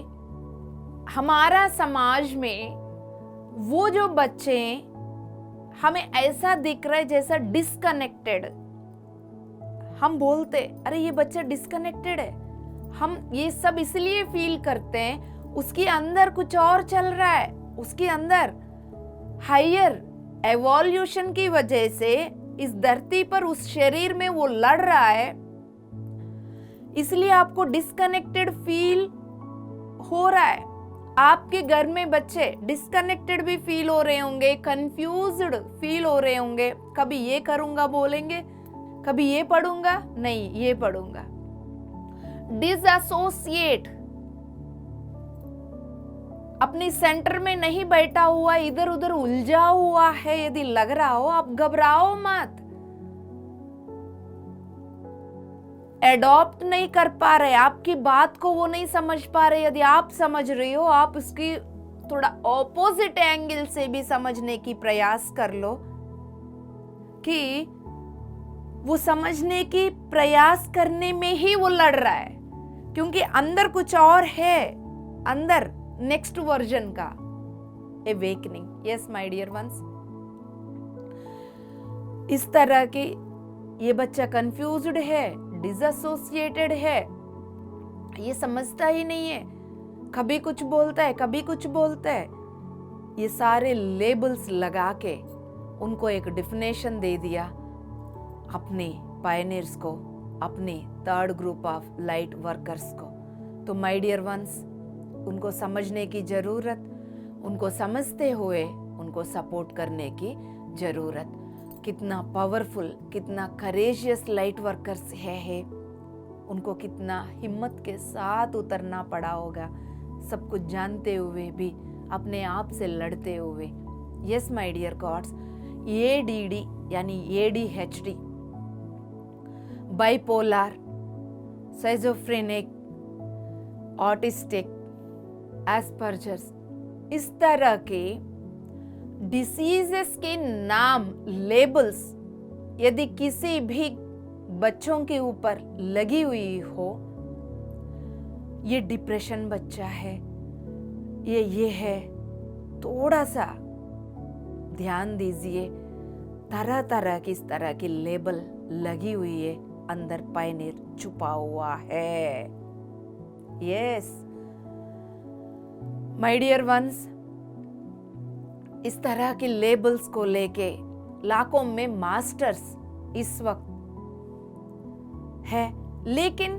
हमारा समाज में वो जो बच्चे हमें ऐसा दिख रहा है जैसा डिस्कनेक्टेड, हम बोलते अरे ये बच्चा डिस्कनेक्टेड है। हम ये सब इसलिए फील करते हैं, उसके अंदर कुछ और चल रहा है, उसके अंदर हायर एवोल्यूशन की वजह से इस धरती पर उस शरीर में वो लड़ रहा है, इसलिए आपको डिस्कनेक्टेड फील हो रहा है। आपके घर में बच्चे डिस्कनेक्टेड भी फील हो रहे होंगे, कंफ्यूज्ड फील हो रहे होंगे। कभी ये करूंगा बोलेंगे, कभी ये पढ़ूंगा, नहीं ये पढ़ूंगा। डिसएसोसिएट, अपनी सेंटर में नहीं बैठा हुआ, इधर उधर उलझा हुआ है यदि लग रहा हो, आप घबराओ मत। एडॉप्ट नहीं कर पा रहे, आपकी बात को वो नहीं समझ पा रहे, यदि आप समझ रहे हो, आप उसकी थोड़ा ऑपोजिट एंगल से भी समझने की प्रयास कर लो कि वो समझने की प्रयास करने में ही वो लड़ रहा है, क्योंकि अंदर कुछ और है, अंदर नेक्स्ट वर्जन का awakening. Yes my dear ones, इस तरह की ये बच्चा कंफ्यूज्ड है, डिसएसोसिएटेड है, ये समझता ही नहीं है, कभी कुछ बोलता है कभी कुछ बोलता है। ये सारे लेबल्स लगा के उनको एक डिफिनेशन दे दिया अपने पायनियर्स को, अपने third group of light workers को। तो माय डियर वंस, उनको समझने की जरूरत, उनको समझते हुए उनको सपोर्ट करने की जरूरत। कितना पावरफुल, कितना करेजियस लाइट वर्कर्स है, उनको कितना हिम्मत के साथ उतरना पड़ा होगा, सब कुछ जानते हुए भी, अपने आप से लड़ते हुए। Yes my dear gods, ADD यानी ADHD, bipolar, schizophrenic, autistic, Asperger's, इस तरह के डिसीजेस के नाम, लेबल्स यदि किसी भी बच्चों के ऊपर लगी हुई हो, ये डिप्रेशन बच्चा है, ये है, थोड़ा सा ध्यान दीजिए। तरह तरह की इस तरह की लेबल लगी हुई है, अंदर पायनियर छुपा हुआ है। यस माय डियर वंस, इस तरह के लेबल्स को लेके लाखों में मास्टर्स इस वक्त है, लेकिन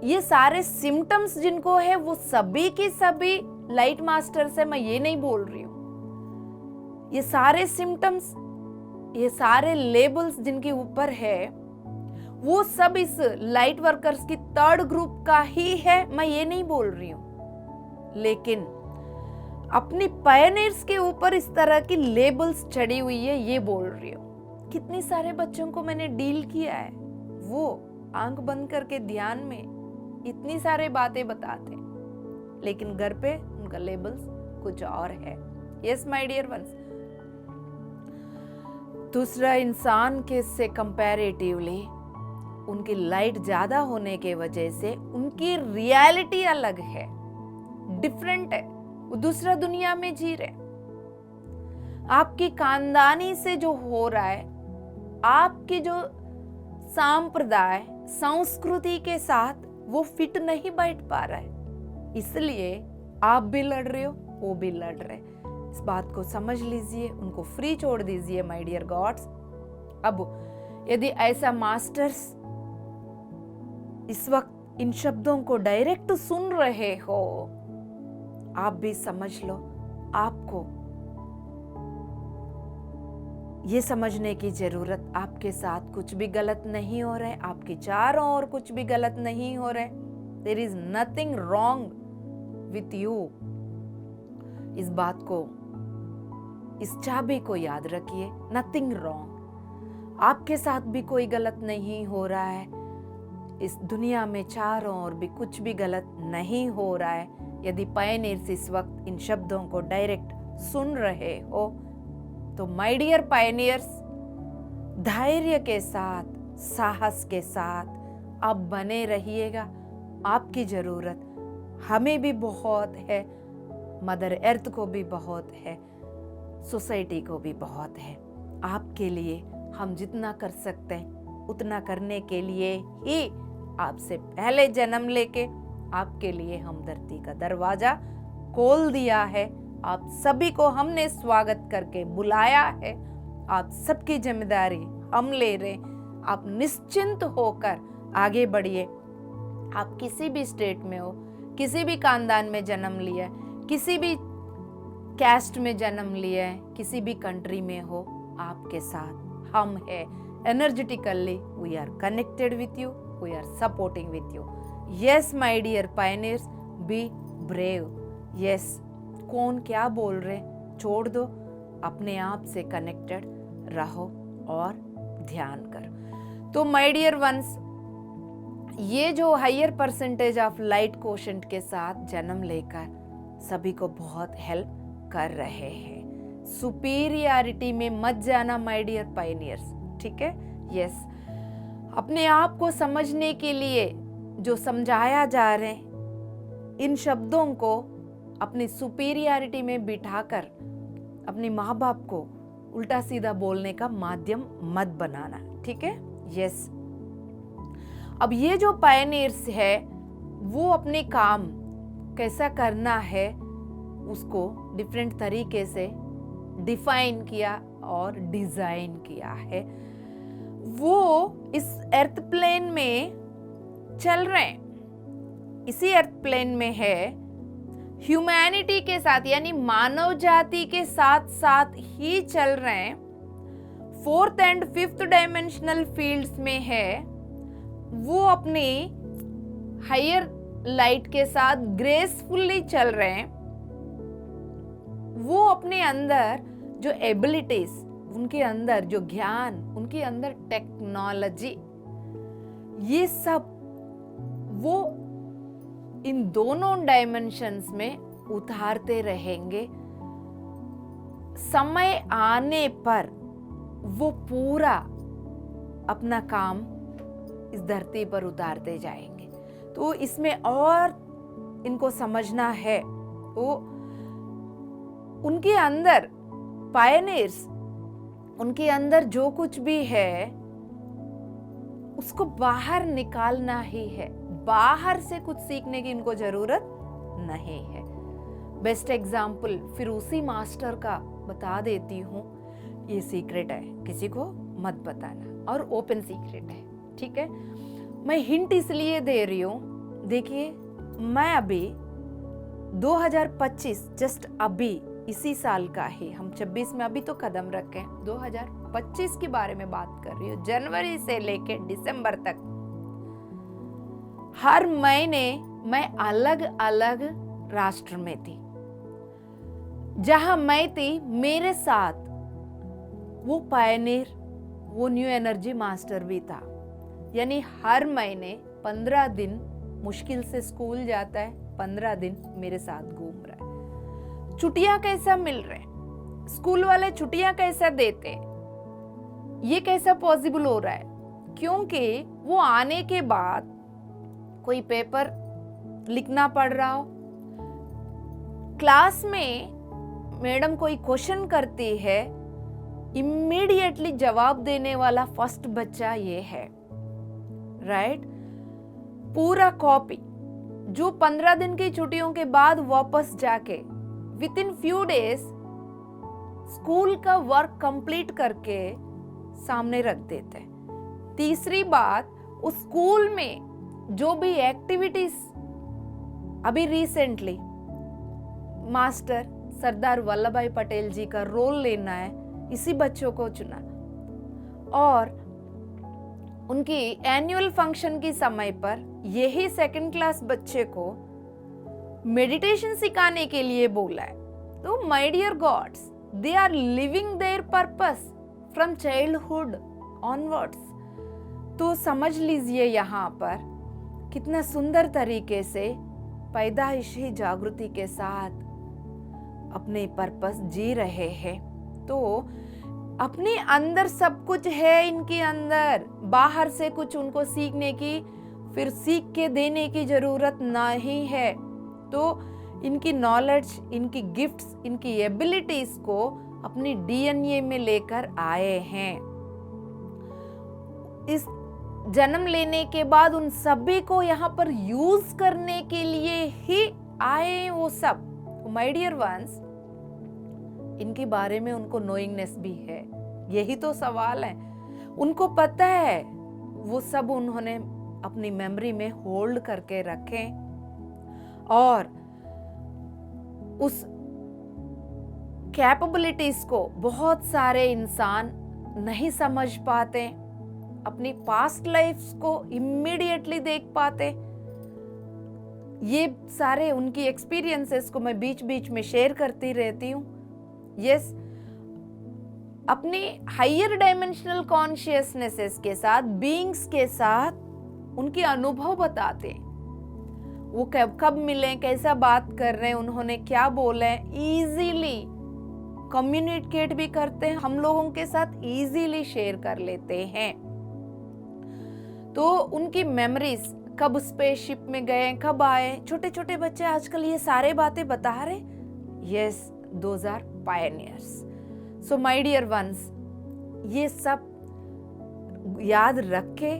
ये सारे सिम्टम्स जिनको है वो सभी की सभी लाइट मास्टर्स है, मैं ये नहीं बोल रही हूं। ये सारे सिम्टम्स, ये सारे लेबल्स जिनके ऊपर है, वो सब इस लाइट वर्कर्स की थर्ड ग्रुप का ही है, मैं ये नहीं बोल रही हूं। लेकिन अपनी पायनियर्स के ऊपर इस तरह की लेबल्स चढ़ी हुई है, ये बोल रही हूं। कितने सारे बच्चों को मैंने डील किया है, वो आंख बंद करके ध्यान में इतनी सारे बातें बताते हैं, लेकिन घर पे उनका लेबल्स कुछ और है। यस माय डियर वंस, दूसरा इंसान के से कंपैरेटिवली उनकी लाइट ज्यादा होने के वजह से उनकी रियलिटी अलग है, डिफरेंट है, वो दूसरा दुनिया में जी रहे। आपकी खानदानी से जो हो रहा है, आपकी जो सांप्रदाय संस्कृति के साथ वो फिट नहीं बैठ पा रहा है, इसलिए आप भी लड़ रहे हो, वो भी लड़ रहे। इस बात को समझ लीजिए, उनको फ्री छोड़ दीजिए माय डियर गॉड्स। अब यदि ऐसा मास्टर्स इस वक्त इन शब्दों को डायरेक्ट सुन रहे हो, आप भी समझ लो, आपको ये समझने की जरूरत, आपके साथ कुछ भी गलत नहीं हो रहा है, आपके चारों ओर कुछ भी गलत नहीं हो रहा है। There is nothing wrong with you. इस बात को, इस चाबी को याद रखिए, नथिंग रॉन्ग। आपके साथ भी कोई गलत नहीं हो रहा है, इस दुनिया में चारों ओर भी कुछ भी गलत नहीं हो रहा है। यदि पायनियर्स इस वक्त इन शब्दों को डायरेक्ट सुन रहे हो, तो माय डियर पायनियर्स, धैर्य के साथ, साहस के साथ आप बने रहिएगा। आपकी जरूरत हमें भी बहुत है, मदर अर्थ को भी बहुत है, सोसाइटी को भी बहुत है। आपके लिए हम जितना कर सकते हैं उतना करने के लिए ही आपसे पहले जन्म लेके आपके लिए हमदर्दी का दरवाजा खोल दिया है। आप सभी को हमने स्वागत करके बुलाया है। आप सबकी जिम्मेदारी हम ले रहे। आप निश्चिंत होकर आगे बढ़िए। आप किसी भी स्टेट में हो, किसी भी खानदान में जन्म लिया है, किसी भी कैस्ट में जन्म लिया है, किसी भी कंट्री में हो, आपके साथ हम है energetically we are connected with you, we are supporting with you. Yes my dear pioneers, be brave. Yes, कौन क्या बोल रहे छोड़ दो, अपने आप से कनेक्टेड रहो और ध्यान करो। तो माय डियर वंस, ये जो higher percentage of light quotient के साथ जन्म लेकर सभी को बहुत हेल्प कर रहे हैं। सुपीरियरिटी में मत जाना माय डियर पायनियर्स, ठीक है। यस, अपने आप को समझने के लिए जो समझाया जा रहे हैं, इन शब्दों को अपनी सुपीरियरिटी में बिठाकर अपने माँ बाप को उल्टा सीधा बोलने का माध्यम मत बनाना, ठीक है। यस, अब ये जो पायनियर्स है वो अपने काम कैसा करना है उसको डिफरेंट तरीके से डिफाइन किया और डिजाइन किया है। वो इस अर्थ प्लेन में चल रहे हैं, इसी अर्थ प्लेन में है, ह्यूमैनिटी के साथ यानी मानव जाति के साथ साथ ही चल रहे हैं। 4th and 5th dimensional fields में है, वो अपनी हायर लाइट के साथ ग्रेसफुली चल रहे हैं। वो अपने अंदर जो एबिलिटीज, उनके अंदर जो ज्ञान, उनके अंदर टेक्नोलॉजी, ये सब वो इन दोनों डायमेंशंस में उतारते रहेंगे। समय आने पर वो पूरा अपना काम इस धरती पर उतारते जाएंगे। तो इसमें और इनको समझना है, वो उनके अंदर पायनियर्स, उनके अंदर जो कुछ भी है उसको बाहर निकालना ही है। बाहर से कुछ सीखने की इनको जरूरत नहीं है। बेस्ट एग्जाम्पल फिर उसी मास्टर का बता देती हूँ। ये सीक्रेट है, किसी को मत बताना और ओपन सीक्रेट है, ठीक है। मैं हिंट इसलिए दे रही हूँ, देखिए मैं अभी 2025 जस्ट अभी इसी साल का ही, हम 26 में अभी तो कदम रखे हैं, 2025 के बारे में बात कर रही हूँ। जनवरी से लेके दिसंबर तक हर महीने मैं अलग अलग राष्ट्र में थी। जहां मैं थी मेरे साथ वो पायनियर, वो न्यू एनर्जी मास्टर भी था। यानी हर महीने 15 दिन मुश्किल से स्कूल जाता है, 15 दिन मेरे साथ घूम रहा है। छुट्टियां कैसा मिल रहे हैं, स्कूल वाले छुट्टियां कैसा देते, ये कैसा पॉसिबल हो रहा है? क्योंकि वो आने के बाद कोई पेपर लिखना पड़ रहा हो, क्लास में मैडम कोई क्वेश्चन करती है, इमीडिएटली जवाब देने वाला फर्स्ट बच्चा ये है, राइट? पूरा कॉपी जो 15 दिन की छुट्टियों के बाद वापस जाके with in few days school का वर्क कंप्लीट करके सामने रख देते हैं। तीसरी बात, उस स्कूल में जो भी एक्टिविटीज अभी रिसेंटली मास्टर सरदार वल्लभ भाई पटेल जी का रोल लेना है, इसी बच्चों को चुना और उनकी एनुअल फंक्शन के समय पर यही 2nd क्लास बच्चे को मेडिटेशन सिखाने के लिए बोला है। तो my dear gods, they are living their purpose from childhood onwards. तो समझ लीजिए यहाँ पर कितना सुंदर तरीके से पैदाइशी जागृति के साथ अपने पर्पस जी रहे हैं। तो अपने अंदर सब कुछ है, इनके अंदर बाहर से कुछ उनको सीखने की, फिर सीख के देने की जरूरत नहीं है। तो इनकी नॉलेज, इनकी गिफ्ट्स, इनकी एबिलिटीज को अपनी डीएनए में लेकर आए हैं। इस जन्म लेने के बाद उन सभी को यहाँ पर यूज करने के लिए ही आए वो सब। माय डियर वंस, इनके बारे में उनको नोइंगनेस भी है, यही तो सवाल है। उनको पता है, वो सब उन्होंने अपनी मेमोरी में होल्ड करके रखे और उस कैपेबिलिटीज को बहुत सारे इंसान नहीं समझ पाते, अपनी पास्ट लाइफ्स को इमीडिएटली देख पाते। ये सारे उनकी एक्सपीरियंसेस को मैं बीच बीच में शेयर करती रहती हूँ। यस, अपनी हायर डायमेंशनल कॉन्शियसनेसेस के साथ, बीइंग्स के साथ उनके अनुभव बताते हैं। वो कब मिले, कैसा बात कर रहे हैं, उन्होंने क्या बोला है, इजीली कम्युनिकेट भी करते हैं, हम लोगों के साथ इजीली शेयर कर लेते हैं। तो उनकी मेमोरीज, कब स्पेसशिप में गए, कब आए, छोटे छोटे बच्चे आजकल ये सारे बातें बता रहे। Yes, those are pioneers. So my dear ones, ये सब याद रख के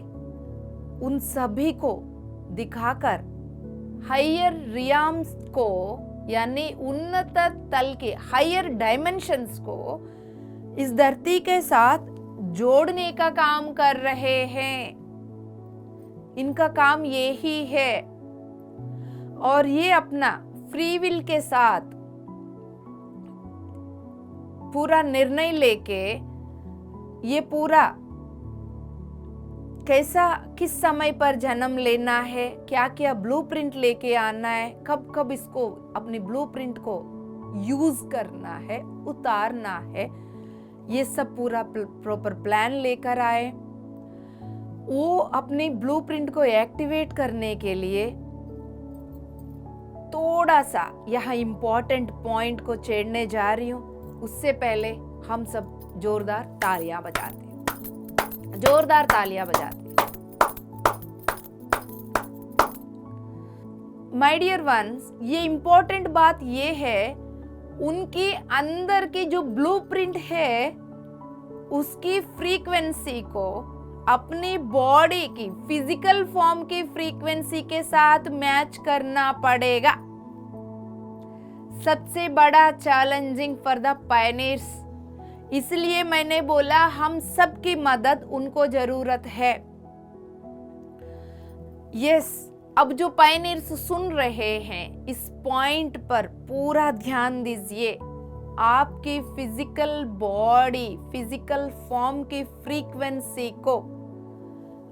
उन सभी को दिखाकर हायर रियाम्स को, यानी उन्नत तल के हायर डायमेंशंस को इस धरती के साथ जोड़ने का काम कर रहे हैं। इनका काम ये ही है, और ये अपना फ्री विल के साथ पूरा निर्णय लेके ये पूरा कैसा, किस समय पर जन्म लेना है, क्या क्या ब्लूप्रिंट लेके आना है, कब कब इसको अपनी ब्लूप्रिंट को यूज करना है, उतारना है, ये सब पूरा प्रॉपर प्लान लेकर आए। वो अपनी ब्लूप्रिंट को एक्टिवेट करने के लिए थोड़ा सा यहाँ इंपॉर्टेंट पॉइंट को छेड़ने जा रही हूँ। उससे पहले हम सब जोरदार तालियां बजाते हैं, जोरदार तालियां बजाते हैं। माय डियर वंस, ये इंपॉर्टेंट बात ये है, उनकी अंदर की जो ब्लूप्रिंट है उसकी फ्रीक्वेंसी को अपनी बॉडी की फिजिकल फॉर्म की फ्रीक्वेंसी के साथ मैच करना पड़ेगा। सबसे बड़ा चैलेंजिंग फॉर द पायनियर्स, इसलिए मैंने बोला हम सबकी मदद उनको जरूरत है। यस, अब जो पायनियर्स सुन रहे हैं, इस पॉइंट पर पूरा ध्यान दीजिए। आपकी फिजिकल बॉडी, फिजिकल फॉर्म की फ्रीक्वेंसी को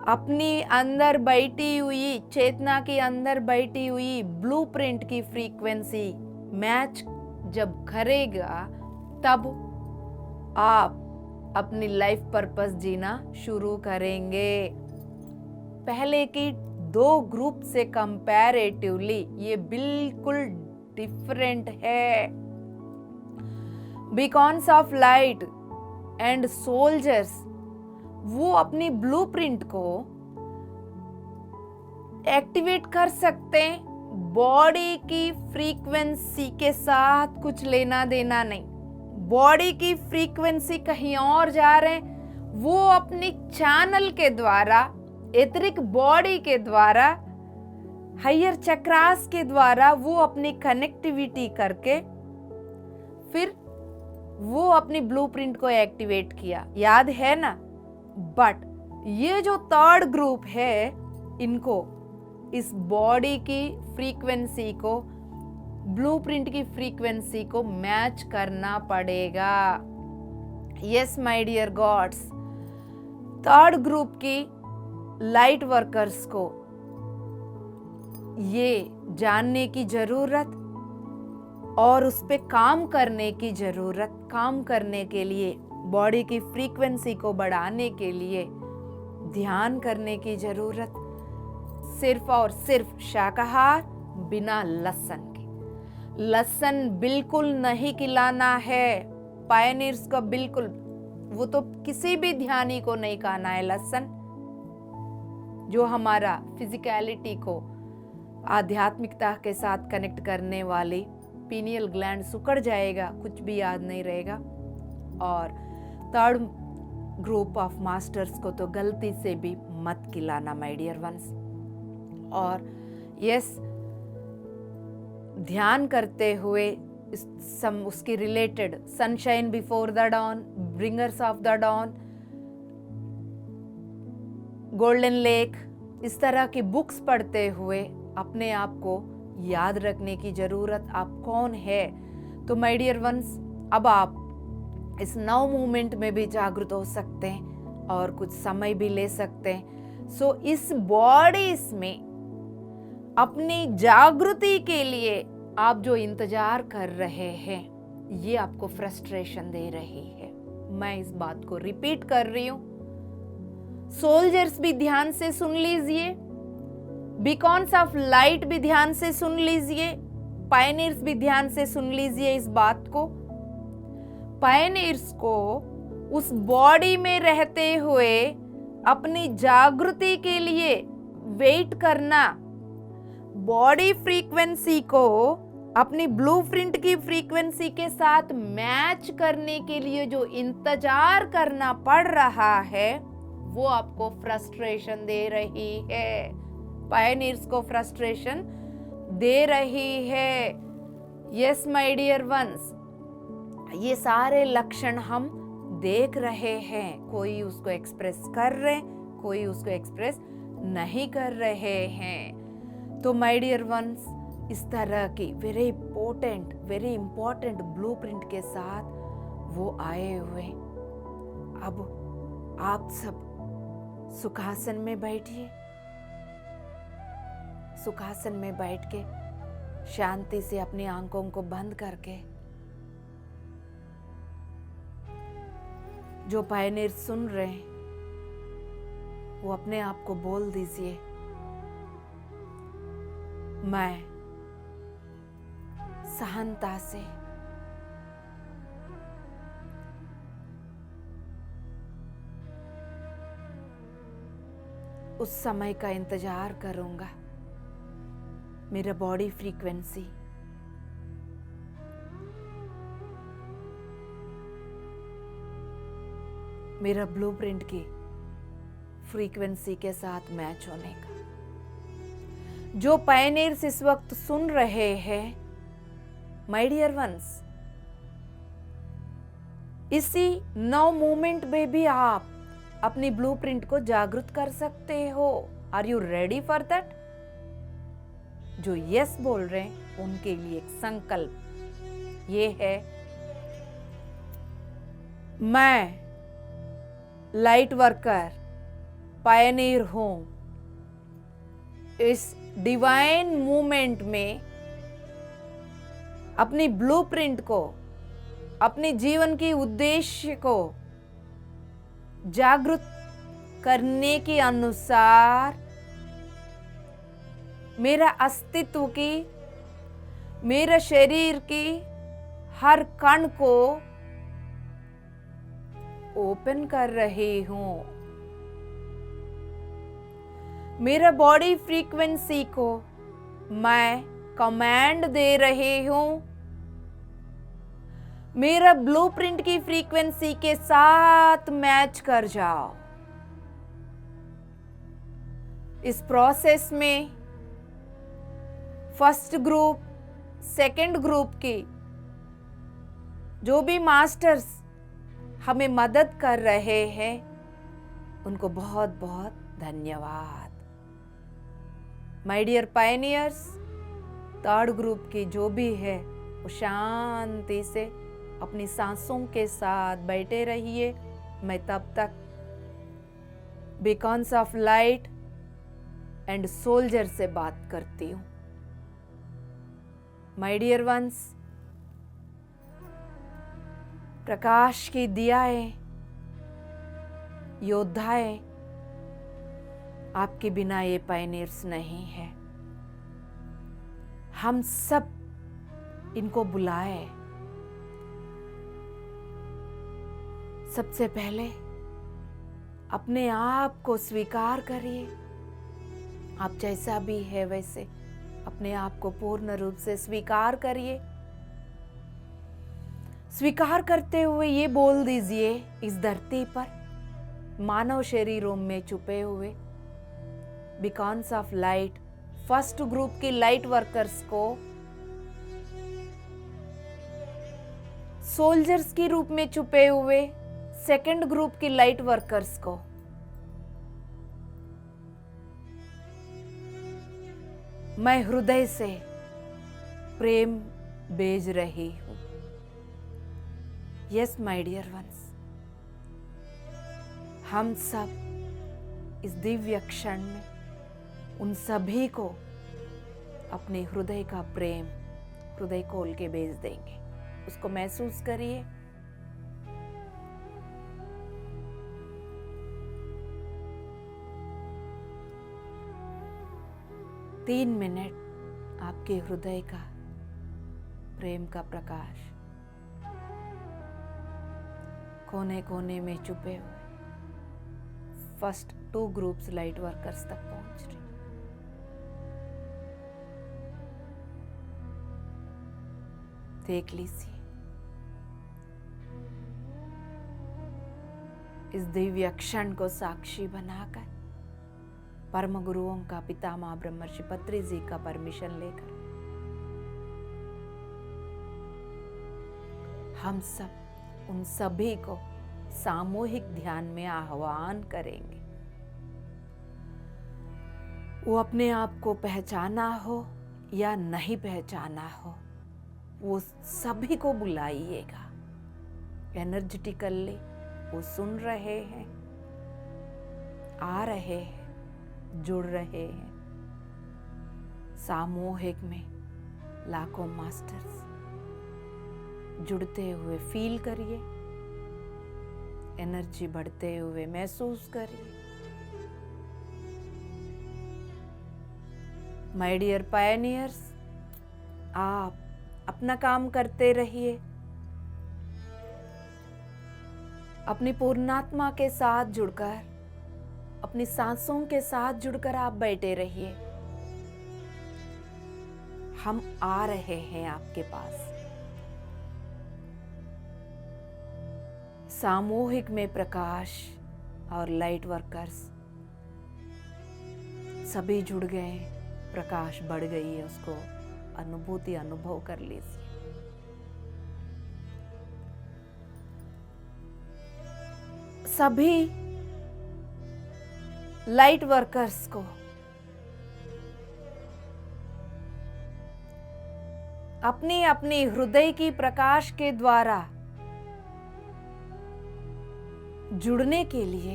अपनी अंदर बैठी हुई, चेतना के अंदर बैठी हुई ब्लूप्रिंट की फ्रीक्वेंसी मैच जब करेगा, तब आप अपनी लाइफ पर्पस जीना शुरू करेंगे। पहले की 2 ग्रुप से कंपैरेटिवली ये बिल्कुल डिफरेंट है। बीकॉन्स ऑफ लाइट एंड सोल्जर्स, वो अपनी ब्लूप्रिंट को एक्टिवेट कर सकते हैं, बॉडी की फ्रीक्वेंसी के साथ कुछ लेना देना नहीं। बॉडी की फ्रीक्वेंसी कहीं और जा रहे हैं, वो अपनी चैनल के द्वारा, एथरिक बॉडी के द्वारा, हायर चक्रास के द्वारा वो अपनी कनेक्टिविटी करके फिर वो अपनी ब्लूप्रिंट को एक्टिवेट किया, याद है ना। बट ये जो 3rd ग्रुप है, इनको इस बॉडी की फ्रीक्वेंसी को, ब्लूप्रिंट की फ्रीक्वेंसी को मैच करना पड़ेगा। Yes my dear gods, 3rd group की लाइट वर्कर्स को ये जानने की जरूरत और उस पे काम करने की जरूरत, काम करने के लिए, बॉडी की फ्रीक्वेंसी को बढ़ाने के लिए ध्यान करने की जरूरत। सिर्फ और सिर्फ शाकाहार, बिना लहसुन के। लहसुन बिल्कुल नहीं खिलाना है पायनियर्स को, बिल्कुल। वो तो किसी भी ध्यानी को नहीं खाना है लहसुन, जो हमारा फिजिकलिटी को आध्यात्मिकता के साथ कनेक्ट करने वाली पीनियल ग्लैंड सुकड़ जाएगा, कुछ भी याद नहीं रहेगा। और 3rd ग्रुप ऑफ मास्टर्स को तो गलती से भी मत खिलाना माय डियर वंस। और यस, ध्यान करते हुए उसकी related sunshine before the dawn, bringers of the dawn, golden lake, इस तरह की बुक्स पढ़ते हुए अपने आप को याद रखने की जरूरत, आप कौन है। तो माय डियर वंस, अब आप इस नव मूवमेंट में भी जागृत हो सकते हैं और कुछ समय भी ले सकते हैं। सो इस बॉडीज में अपनी जागृति के लिए आप जो इंतजार कर रहे हैं, ये आपको फ्रस्ट्रेशन दे रही है। मैं इस बात को रिपीट कर रही हूं। सोल्जर्स भी ध्यान से सुन लीजिए, बीकॉन्स ऑफ लाइट भी ध्यान से सुन लीजिए, पायनियर्स भी ध्यान से सुन लीजिए इस बात को। पायनियर्स को उस बॉडी में रहते हुए अपनी जागृति के लिए वेट करना, बॉडी फ्रीक्वेंसी को अपनी ब्लूप्रिंट की फ्रीक्वेंसी के साथ मैच करने के लिए जो इंतजार करना पड़ रहा है, वो आपको फ्रस्ट्रेशन दे रही है। पायनियर्स को फ्रस्ट्रेशन दे रही है। यस माय डियर वंस, ये सारे लक्षण हम देख रहे हैं। कोई उसको एक्सप्रेस कर रहे, कोई उसको एक्सप्रेस नहीं कर रहे हैं। तो माय डियर वंस, इस तरह की वेरी इंपॉर्टेंट ब्लूप्रिंट के साथ वो आए हुए। अब आप सब सुखासन में बैठिए। सुखासन में बैठ के शांति से अपनी आंखों को बंद करके जो पायनियर सुन रहे हैं, वो अपने आप को बोल दीजिए, मैं सहनता से उस समय का इंतजार करूंगा। मेरा बॉडी फ्रीक्वेंसी मेरा ब्लूप्रिंट की फ्रीक्वेंसी के साथ मैच होने का। जो पायनियर्स इस वक्त सुन रहे हैं, माय डियर वंस, इसी नव मूवमेंट में भी आप अपनी ब्लूप्रिंट को जागृत कर सकते हो। Are you ready for that? जो यस बोल रहे हैं उनके लिए एक संकल्प ये है, मैं लाइट वर्कर पायनियर हूं। इस डिवाइन मूवमेंट में अपनी ब्लूप्रिंट को, अपने जीवन के उद्देश्य को जागृत करने के अनुसार मेरा अस्तित्व की, मेरा शरीर की हर कण को ओपन कर रही हूं। मेरा बॉडी फ्रीक्वेंसी को मैं कमांड दे रही हूं, मेरा ब्लूप्रिंट की फ्रीक्वेंसी के साथ मैच कर जाओ। इस प्रोसेस में फर्स्ट ग्रुप, सेकंड ग्रुप की जो भी मास्टर्स हमें मदद कर रहे हैं, उनको बहुत बहुत धन्यवाद। My dear pioneers, third group की जो भी है वो शांति से अपनी सांसों के साथ बैठे रहिए। मैं तब तक बीकॉन्स ऑफ लाइट एंड सोल्जर से बात करती हूं। माय डियर वंस, प्रकाश की दियाएं, योद्धाएं, आपके बिना ये पायनियर्स नहीं है। हम सब इनको बुलाए। सबसे पहले अपने आप को स्वीकार करिए। आप जैसा भी है वैसे अपने आप को पूर्ण रूप से स्वीकार करिए। स्वीकार करते हुए ये बोल दीजिए, इस धरती पर मानव शरीरों में छुपे हुए बीकॉन्स ऑफ लाइट फर्स्ट ग्रुप की लाइट वर्कर्स को सोल्जर्स के रूप में छुपे हुए सेकंड ग्रुप की लाइट वर्कर्स को मैं हृदय से प्रेम भेज रही हूं। यस माय डियर वंस, हम सब इस दिव्य क्षण में उन सभी को अपने हृदय का प्रेम हृदय खोल के भेज देंगे। उसको महसूस करिए। तीन मिनट आपके हृदय का प्रेम का प्रकाश कोने कोने में छुपे हुए फर्स्ट 2 ग्रुप्स लाइट वर्कर्स तक पहुंच रहे। देख लीजिए इस दिव्य क्षण को साक्षी बनाकर परम गुरुओं का पितामह ब्रह्मर्षि पत्री जी का परमिशन लेकर हम सब उन सभी को सामूहिक ध्यान में आह्वान करेंगे। वो अपने आप को पहचाना हो या नहीं पहचाना हो, वो सभी को बुलाइएगा। एनर्जेटिकली वो सुन रहे हैं, आ रहे हैं, जुड़ रहे हैं। सामूहिक में लाखों मास्टर्स जुड़ते हुए फील करिए, एनर्जी बढ़ते हुए महसूस करिए। माय डियर पायनियर्स, आप अपना काम करते रहिए, अपनी पूर्णात्मा के साथ जुड़कर, अपनी सांसों के साथ जुड़कर आप बैठे रहिए। हम आ रहे हैं आपके पास। सामूहिक में प्रकाश और लाइट वर्कर्स सभी जुड़ गए, प्रकाश बढ़ गई है, उसको अनुभव कर लीजिए। सभी लाइट वर्कर्स को अपनी अपनी हृदय की प्रकाश के द्वारा जुड़ने के लिए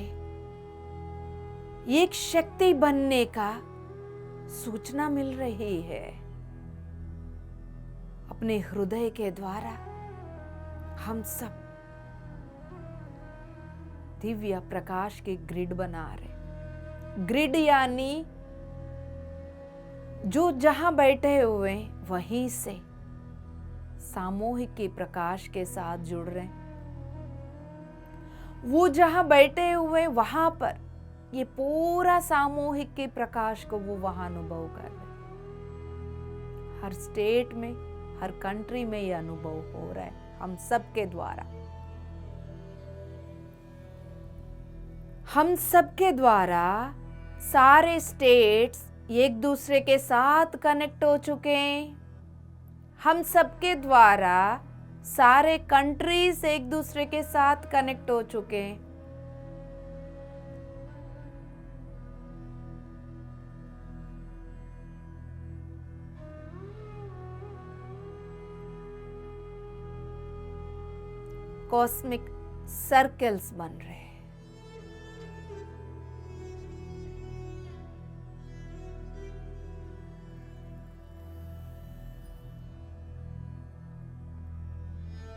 एक शक्ति बनने का सूचना मिल रही है। अपने हृदय के द्वारा हम सब दिव्य प्रकाश की ग्रिड बना रहे। ग्रिड यानी जो जहां बैठे हुए वहीं से सामूहिक के प्रकाश के साथ जुड़ रहे हैं। वो जहां बैठे हुए वहां पर ये पूरा सामूहिक के प्रकाश को वो वहां अनुभव कर रहे। हर स्टेट में, हर कंट्री में ये अनुभव हो रहा है हम सब के द्वारा। हम सब के द्वारा सारे स्टेट्स एक दूसरे के साथ कनेक्ट हो चुके हैं। हम सब के द्वारा सारे कंट्रीज एक दूसरे के साथ कनेक्ट हो चुके हैं। कॉस्मिक सर्कल्स बन रहे हैं।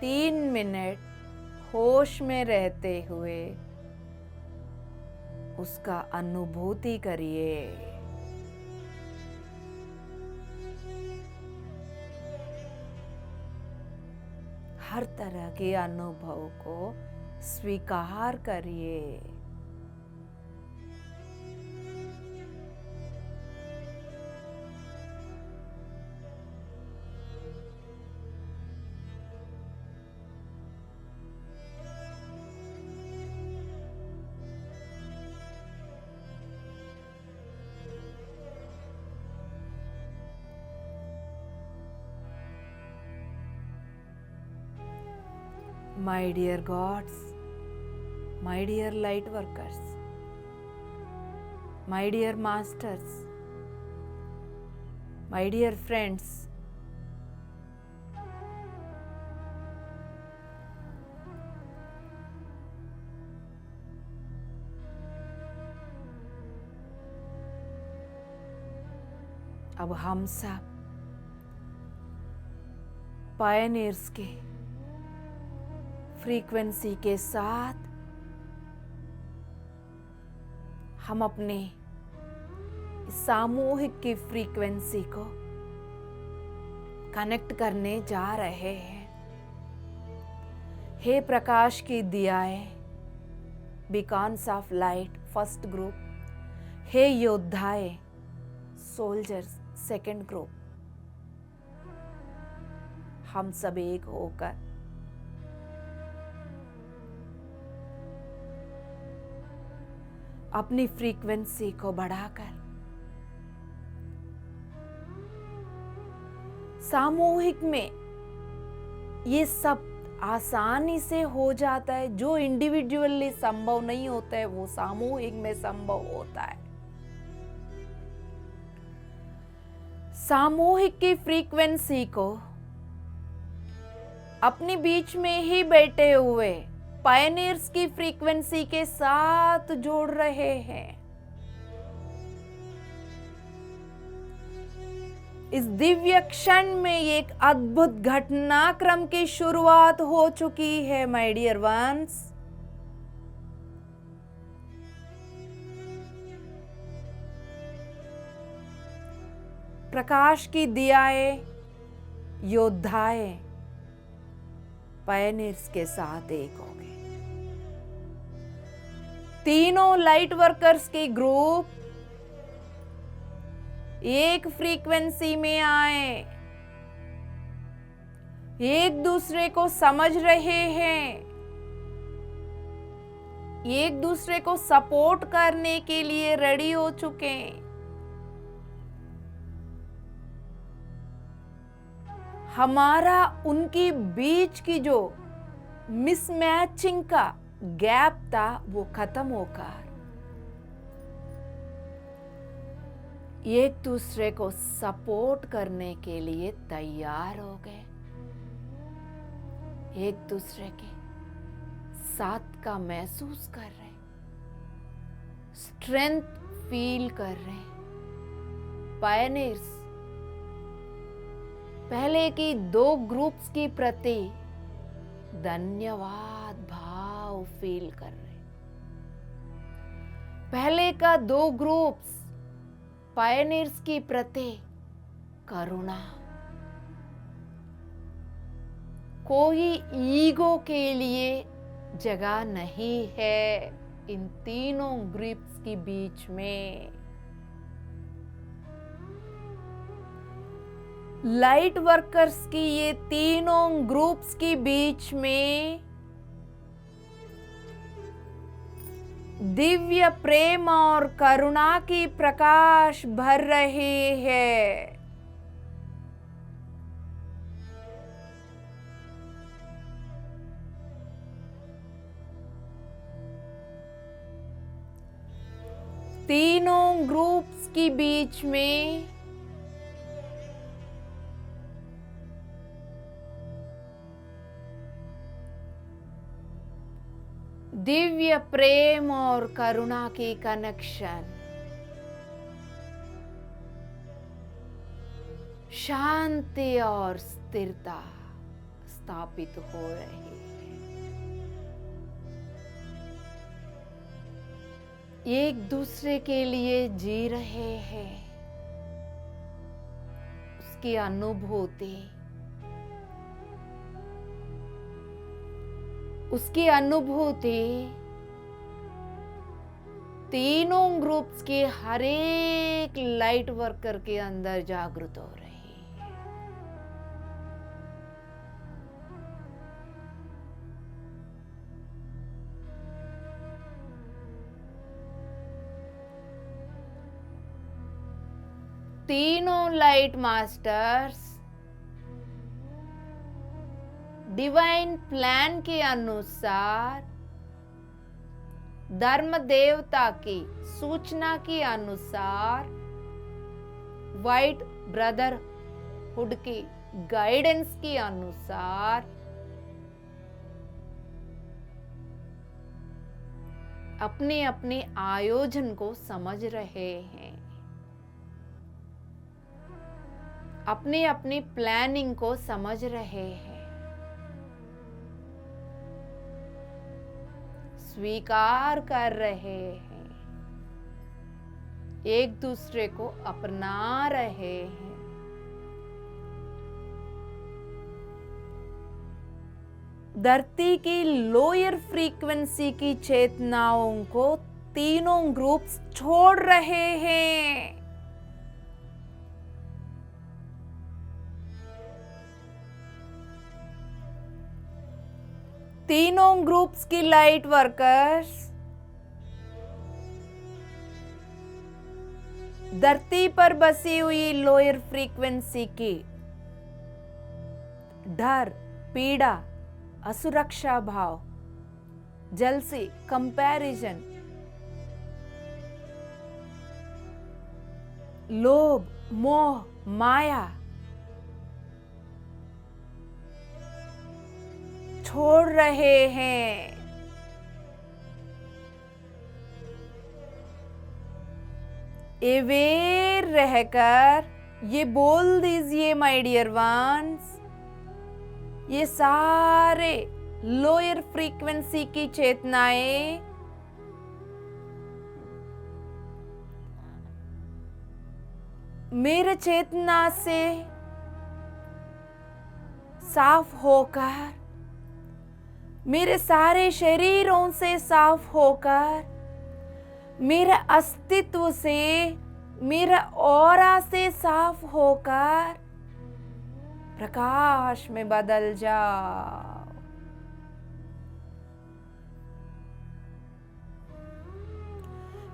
तीन मिनट होश में रहते हुए उसका अनुभूति करिए। हर तरह के अनुभव को स्वीकार करिए। My dear gods, my dear light workers, my dear masters, my dear friends, अब हम सब पायनियर्स के फ्रीक्वेंसी के साथ हम अपने सामूहिक की फ्रीक्वेंसी को कनेक्ट करने जा रहे हैं। हे प्रकाश की दियाएं, beacons of light first group, हे योद्धाएं सोल्जर्स सेकंड ग्रुप, हम सब एक होकर अपनी फ्रीक्वेंसी को बढ़ाकर सामूहिक में ये सब आसानी से हो जाता है। जो इंडिविजुअली संभव नहीं होता है वो सामूहिक में संभव होता है। सामूहिक की फ्रीक्वेंसी को अपने बीच में ही बैठे हुए पायनियर्स की फ्रीक्वेंसी के साथ जोड़ रहे हैं। इस दिव्य क्षण में एक अद्भुत घटनाक्रम की शुरुआत हो चुकी है माय डियर वंस। प्रकाश की दियाएं योद्धाएं पायनियर्स के साथ एक हो गए। तीनों लाइट वर्कर्स के ग्रुप एक फ्रीक्वेंसी में आए, एक दूसरे को समझ रहे हैं, एक दूसरे को सपोर्ट करने के लिए रेडी हो चुके हैं। हमारा उनकी बीच की जो मिसमैचिंग का गैप था वो खत्म होकर एक दूसरे को सपोर्ट करने के लिए तैयार हो गए। एक दूसरे के साथ का महसूस कर रहे, स्ट्रेंथ फील कर रहे। पायनियर्स पहले की दो ग्रुप्स की प्रति धन्यवाद भाव फील कर रहे। पहले का दो ग्रुप्स पायनियर्स की प्रति करुणा, कोई ईगो के लिए जगह नहीं है इन तीनों ग्रुप्स के बीच में। लाइट वर्कर्स की ये तीनों ग्रुप्स के बीच में दिव्य प्रेम और करुणा की प्रकाश भर रहे हैं। तीनों ग्रुप्स के बीच में दिव्य प्रेम और करुणा की कनेक्शन, शांति और स्थिरता स्थापित हो रही है। एक दूसरे के लिए जी रहे हैं, उसकी अनुभूति, उसकी अनुभूति तीनों ग्रुप्स के हर एक लाइट वर्कर के अंदर जागृत हो रही है। तीनों लाइट मास्टर्स डिवाइन प्लान के अनुसार, धर्म देवता की सूचना के अनुसार, व्हाइट ब्रदरहुड की गाइडेंस के अनुसार अपने अपने आयोजन को समझ रहे हैं। अपनी अपनी प्लानिंग को समझ रहे हैं, स्वीकार कर रहे हैं, एक दूसरे को अपना रहे हैं। धरती की लोअर फ्रीक्वेंसी की चेतनाओं को तीनों ग्रुप्स छोड़ रहे हैं। तीनों ग्रुप्स की लाइट वर्कर्स धरती पर बसी हुई लोअर फ्रीक्वेंसी की डर, पीड़ा, असुरक्षा भाव, जलसी, कंपैरिजन, लोभ, मोह, माया छोड़ रहे हैं। अवेयर रहकर ये बोल दीजिए माय डियर वंस, ये सारे लोअर फ्रीक्वेंसी की चेतनाएं मेरे चेतना से साफ होकर, मेरे सारे शरीरों से साफ होकर, मेरे अस्तित्व से, मेरा ऑरा से साफ होकर प्रकाश में बदल जाओ।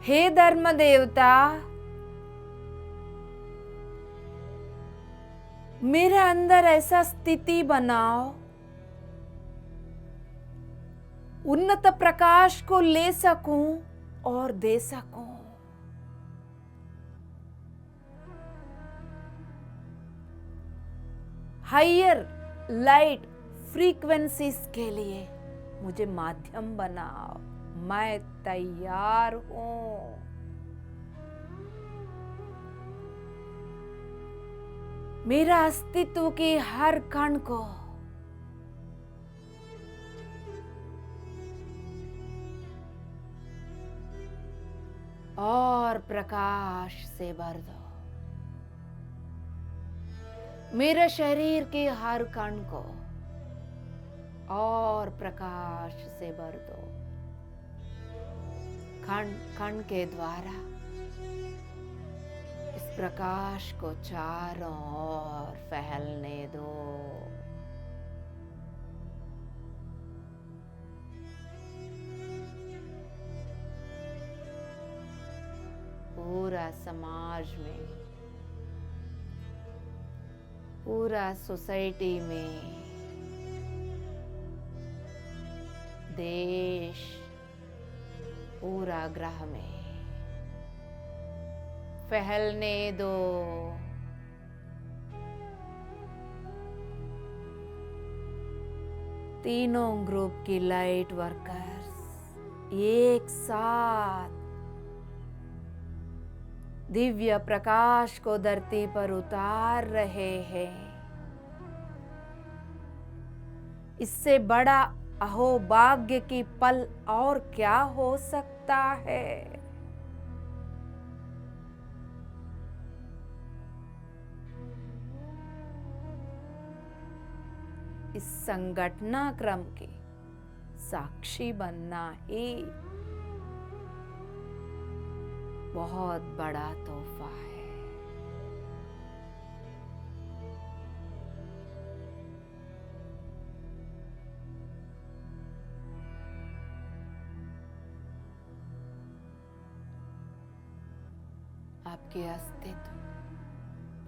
हे धर्म देवता, मेरे अंदर ऐसा स्थिति बनाओ, उन्नत प्रकाश को ले सकूं और दे सकूं। हायर लाइट फ्रीक्वेंसीज के लिए मुझे माध्यम बनाओ। मैं तैयार हूं। मेरा अस्तित्व के हर कण को और प्रकाश से भर दो। मेरे शरीर के हर कण को और प्रकाश से भर दो। कण कण के द्वारा इस प्रकाश को चारों ओर फैलने दो। पूरा समाज में, पूरा सोसाइटी में, देश, पूरा ग्रह में फैलने दो। तीनों ग्रुप की लाइट वर्कर्स एक साथ दिव्य प्रकाश को धरती पर उतार रहे हैं। इससे बड़ा अहोभाग्य की पल और क्या हो सकता है। इस संगठना क्रम के साक्षी बनना ही बहुत बड़ा तोहफा है। आपके अस्तित्व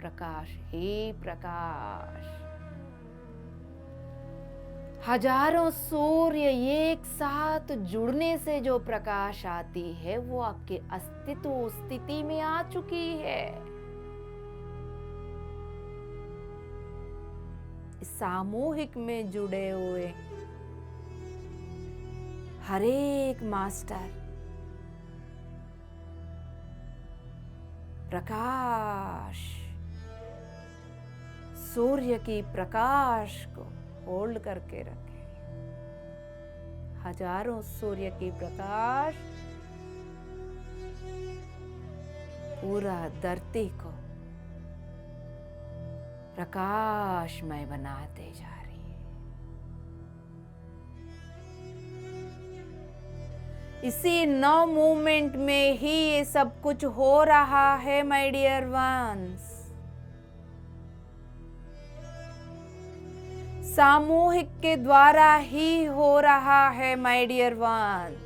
प्रकाश ही प्रकाश। हजारों सूर्य एक साथ जुड़ने से जो प्रकाश आती है वो आपके अस्तित्व स्थिति में आ चुकी है। सामूहिक में जुड़े हुए हर एक मास्टर प्रकाश सूर्य की प्रकाश को होल्ड करके रखे। हजारों सूर्य की प्रकाश पूरा धरती को प्रकाशमय बनाते जा रही है। इसी नौ मूवमेंट में ही ये सब कुछ हो रहा है माय डियर वंस। सामूहिक के द्वारा ही हो रहा है माय डियर वंस।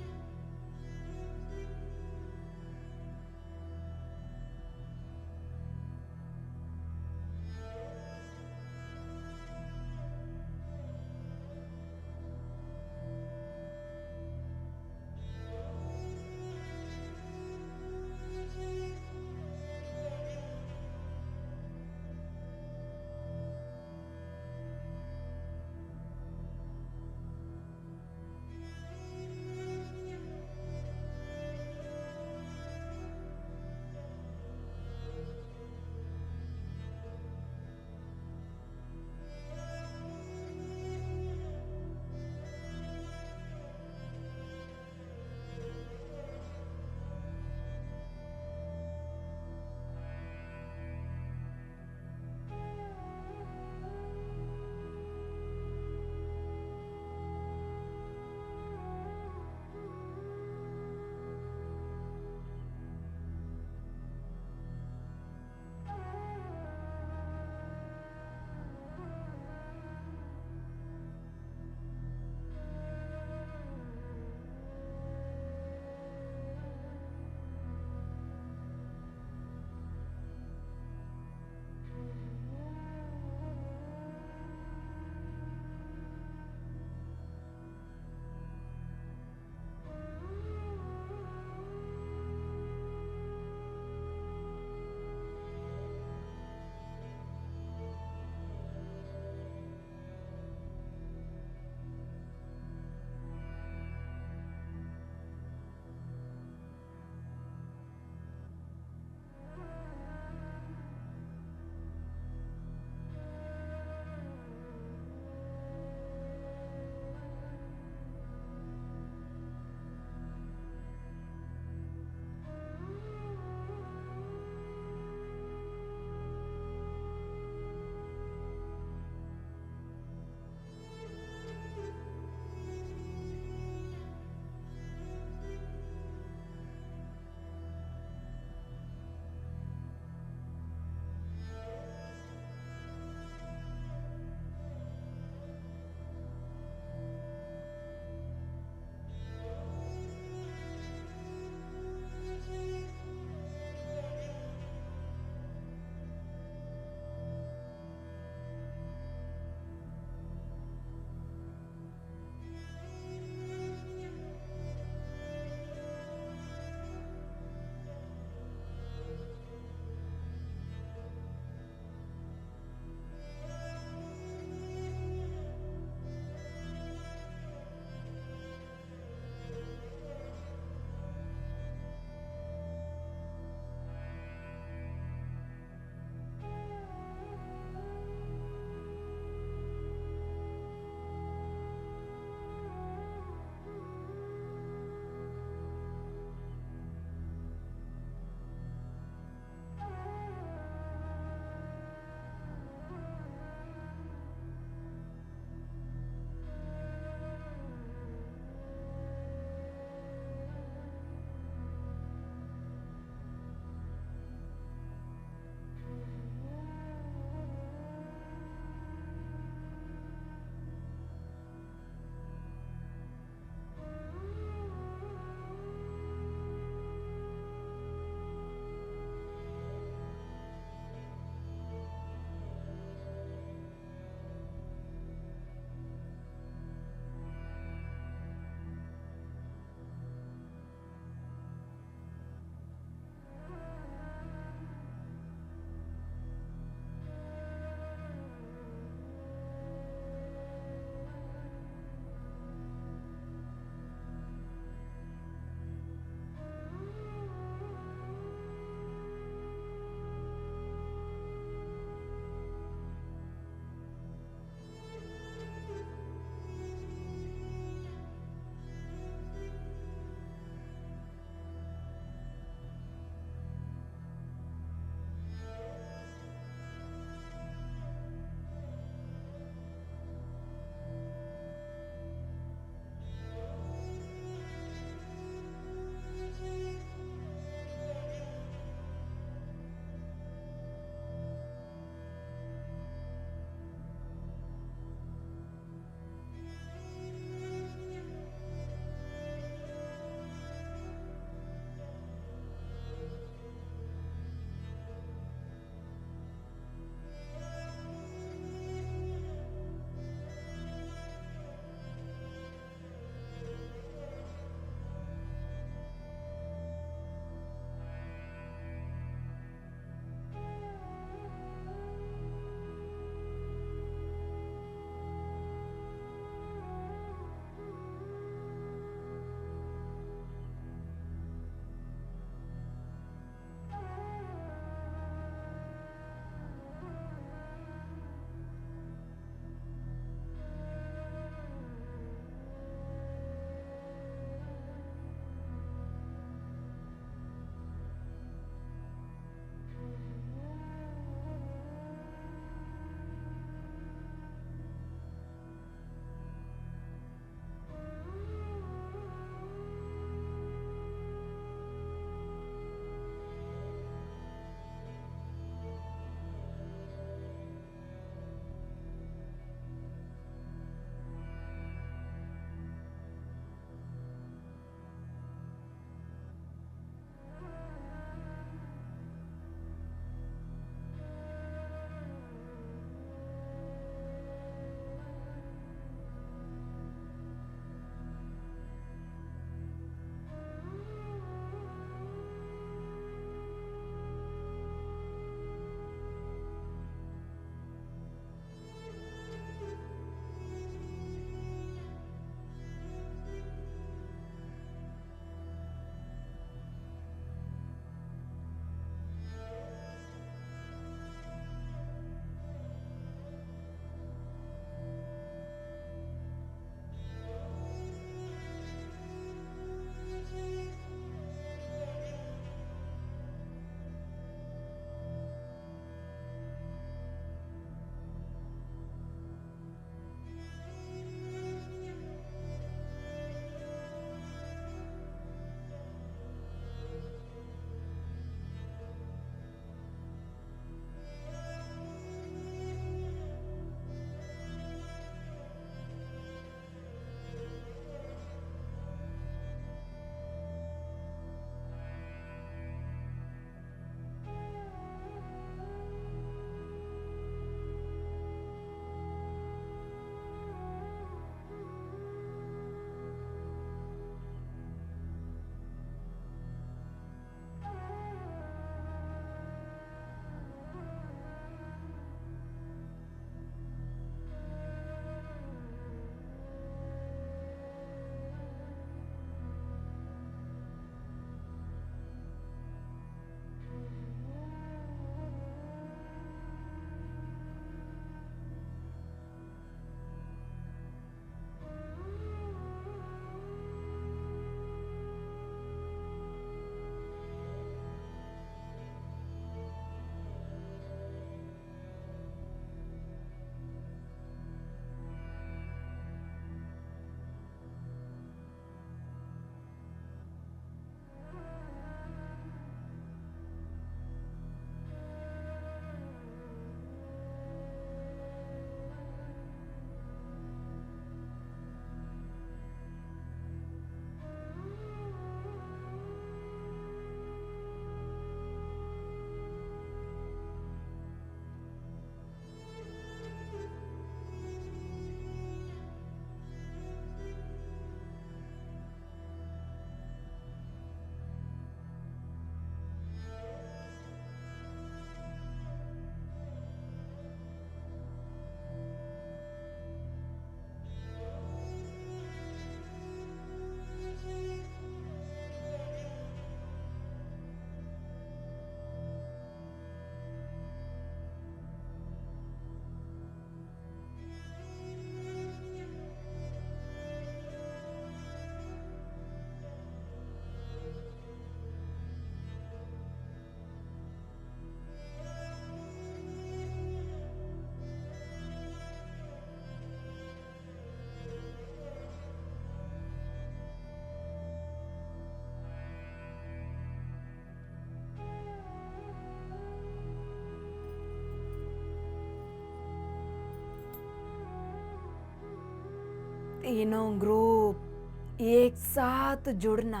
तीनों ग्रुप एक साथ जुड़ना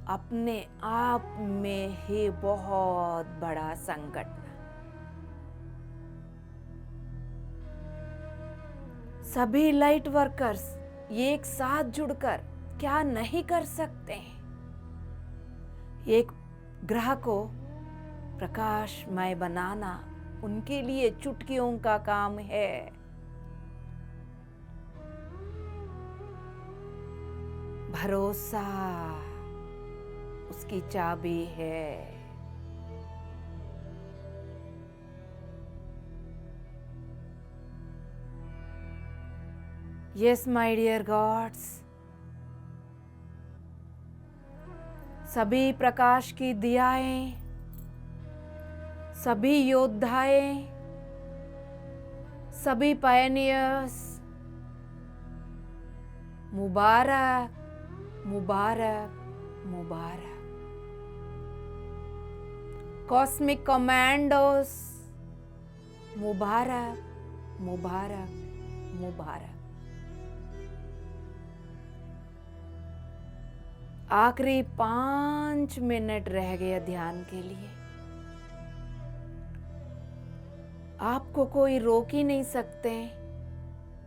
अपने आप में ही बहुत बड़ा संकट। सभी लाइट वर्कर्स एक साथ जुड़कर क्या नहीं कर सकते हैं। एक ग्रह को प्रकाशमय बनाना उनके लिए चुटकियों का काम है। भरोसा उसकी चाबी है। यस माय डियर गॉड्स, सभी प्रकाश की दियाएं, सभी योद्धाएं, सभी पायनियर्स, मुबारक मुबारक मुबारक। कॉस्मिक कमांडोस, मुबारक मुबारक मुबारक। आखिरी 5 मिनट रह गए ध्यान के लिए। आपको कोई रोक ही नहीं सकते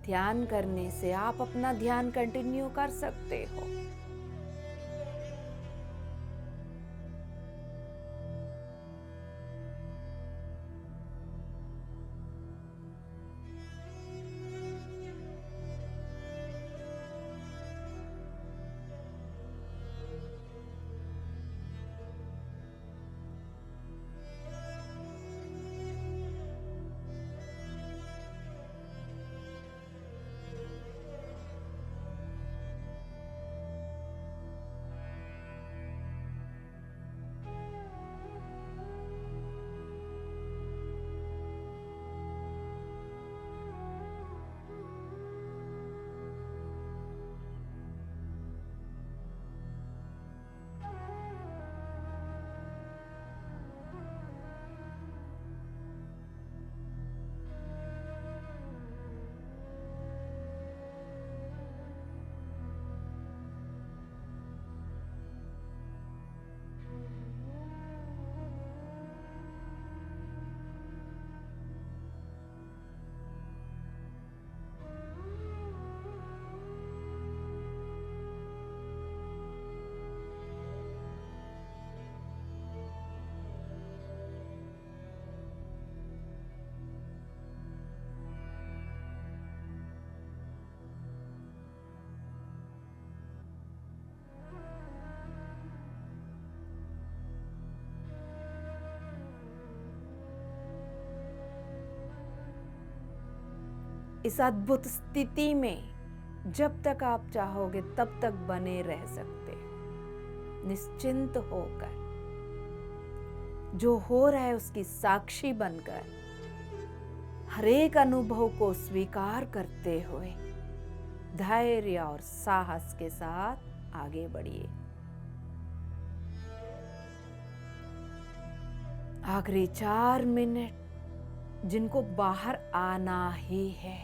ध्यान करने से। आप अपना ध्यान कंटिन्यू कर सकते हो। इस अद्भुत स्थिति में जब तक आप चाहोगे तब तक बने रह सकते हो, निश्चिंत होकर, जो हो रहा है उसकी साक्षी बनकर, हर एक अनुभव को स्वीकार करते हुए धैर्य और साहस के साथ आगे बढ़िए। आखिरी 4 मिनट जिनको बाहर आना ही है।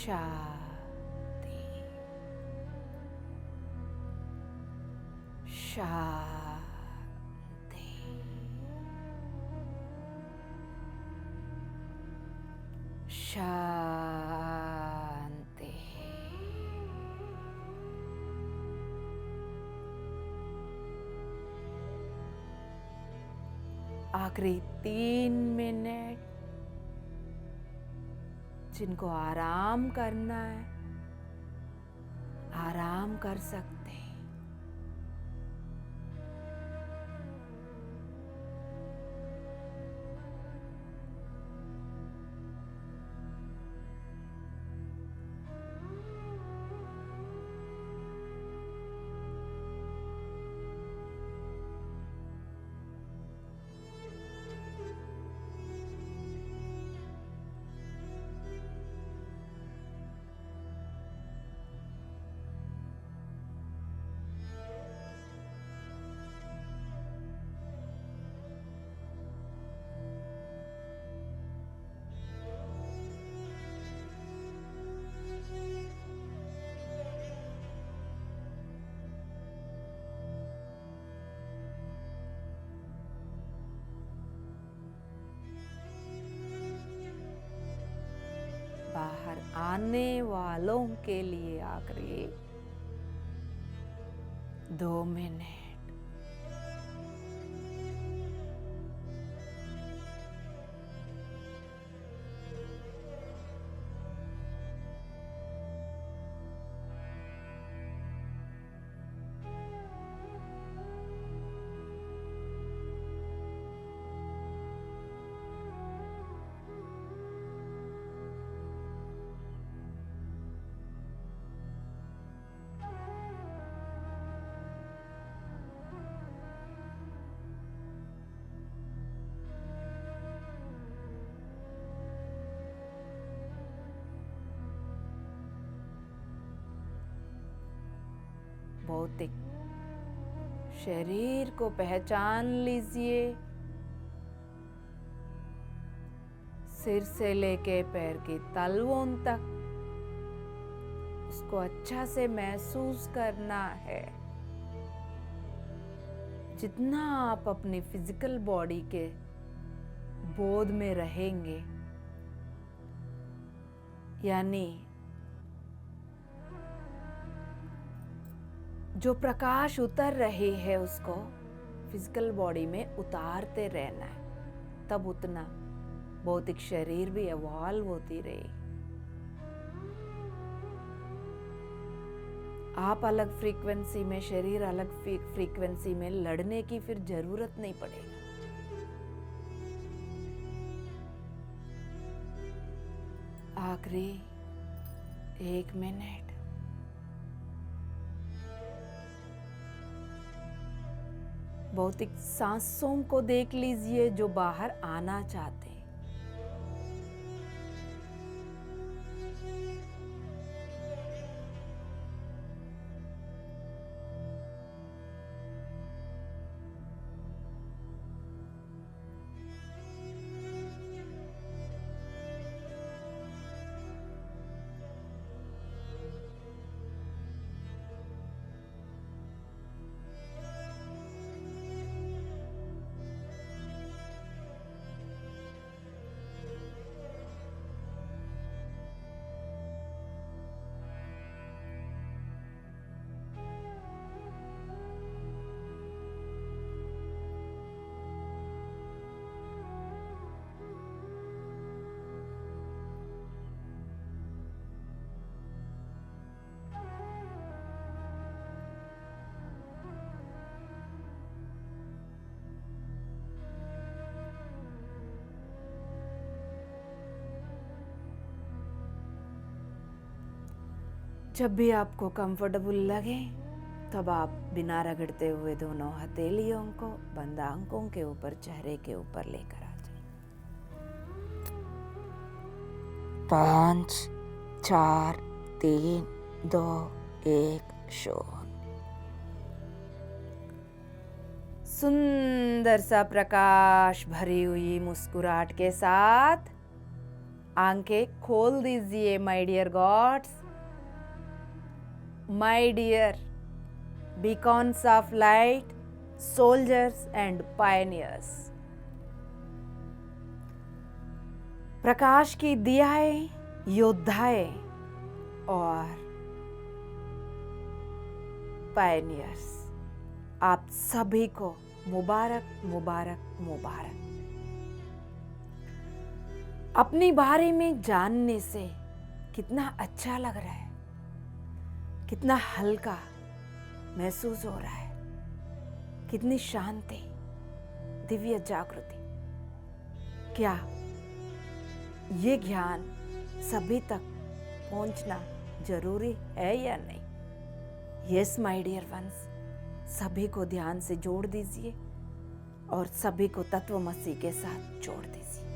शांति, शांति, शांति। आखिरी 3 मिनट जिनको आराम करना है आराम कर सकते हैं। बाहर आने वालों के लिए आखिरी 2 मिनट। भौतिक शरीर को पहचान लीजिए, सिर से लेके पैर की तलवों तक उसको अच्छा से महसूस करना है। जितना आप अपनी फिजिकल बॉडी के बोध में रहेंगे, यानी जो प्रकाश उतर रही है उसको फिजिकल बॉडी में उतारते रहना है, तब उतना भौतिक शरीर भी इवॉल्व होती रही। आप अलग फ्रीक्वेंसी में, शरीर अलग फ्रीक्वेंसी में लड़ने की फिर जरूरत नहीं पड़ेगी। आखिरी 1 मिनट। भौतिक सांसों को देख लीजिए जो बाहर आना चाहते हैं। जब भी आपको कंफर्टेबल लगे तब आप बिना रगड़ते हुए दोनों हथेलियों को बंद आंखों के ऊपर, चेहरे के ऊपर लेकर आ जाए। 5 4 3 2 1 शून्य। सुंदर सा प्रकाश भरी हुई मुस्कुराहट के साथ आंखें खोल दीजिए my dear gods, my dear beacons of light, soldiers and pioneers। प्रकाश की दियाएं, योद्धाएं और पायनियर्स, आप सभी को मुबारक मुबारक मुबारक। अपने बारे में जानने से कितना अच्छा लग रहा है, कितना हल्का महसूस हो रहा है, कितनी शांति, दिव्य जागृति। क्या ये ज्ञान सभी तक पहुंचना जरूरी है या नहीं? यस माय डियर वंस, सभी को ध्यान से जोड़ दीजिए और सभी को तत्वमसी के साथ जोड़ दीजिए।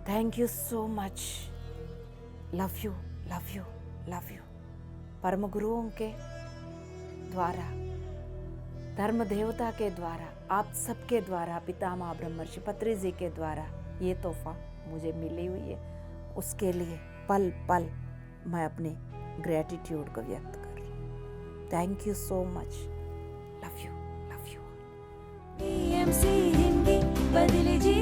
Thank you so much. Love you love you love you. परम गुरुओं के द्वारा, धर्म देवता के द्वारा, आप सबके द्वारा, पितामह ब्रह्मर्षि पत्री जी के द्वारा ये तोहफा मुझे मिली हुई है, उसके लिए पल पल मैं अपने ग्रेटिट्यूड को व्यक्त कर रही हूँ। Thank you so much. Love you love you. PMC Hindi बदले जी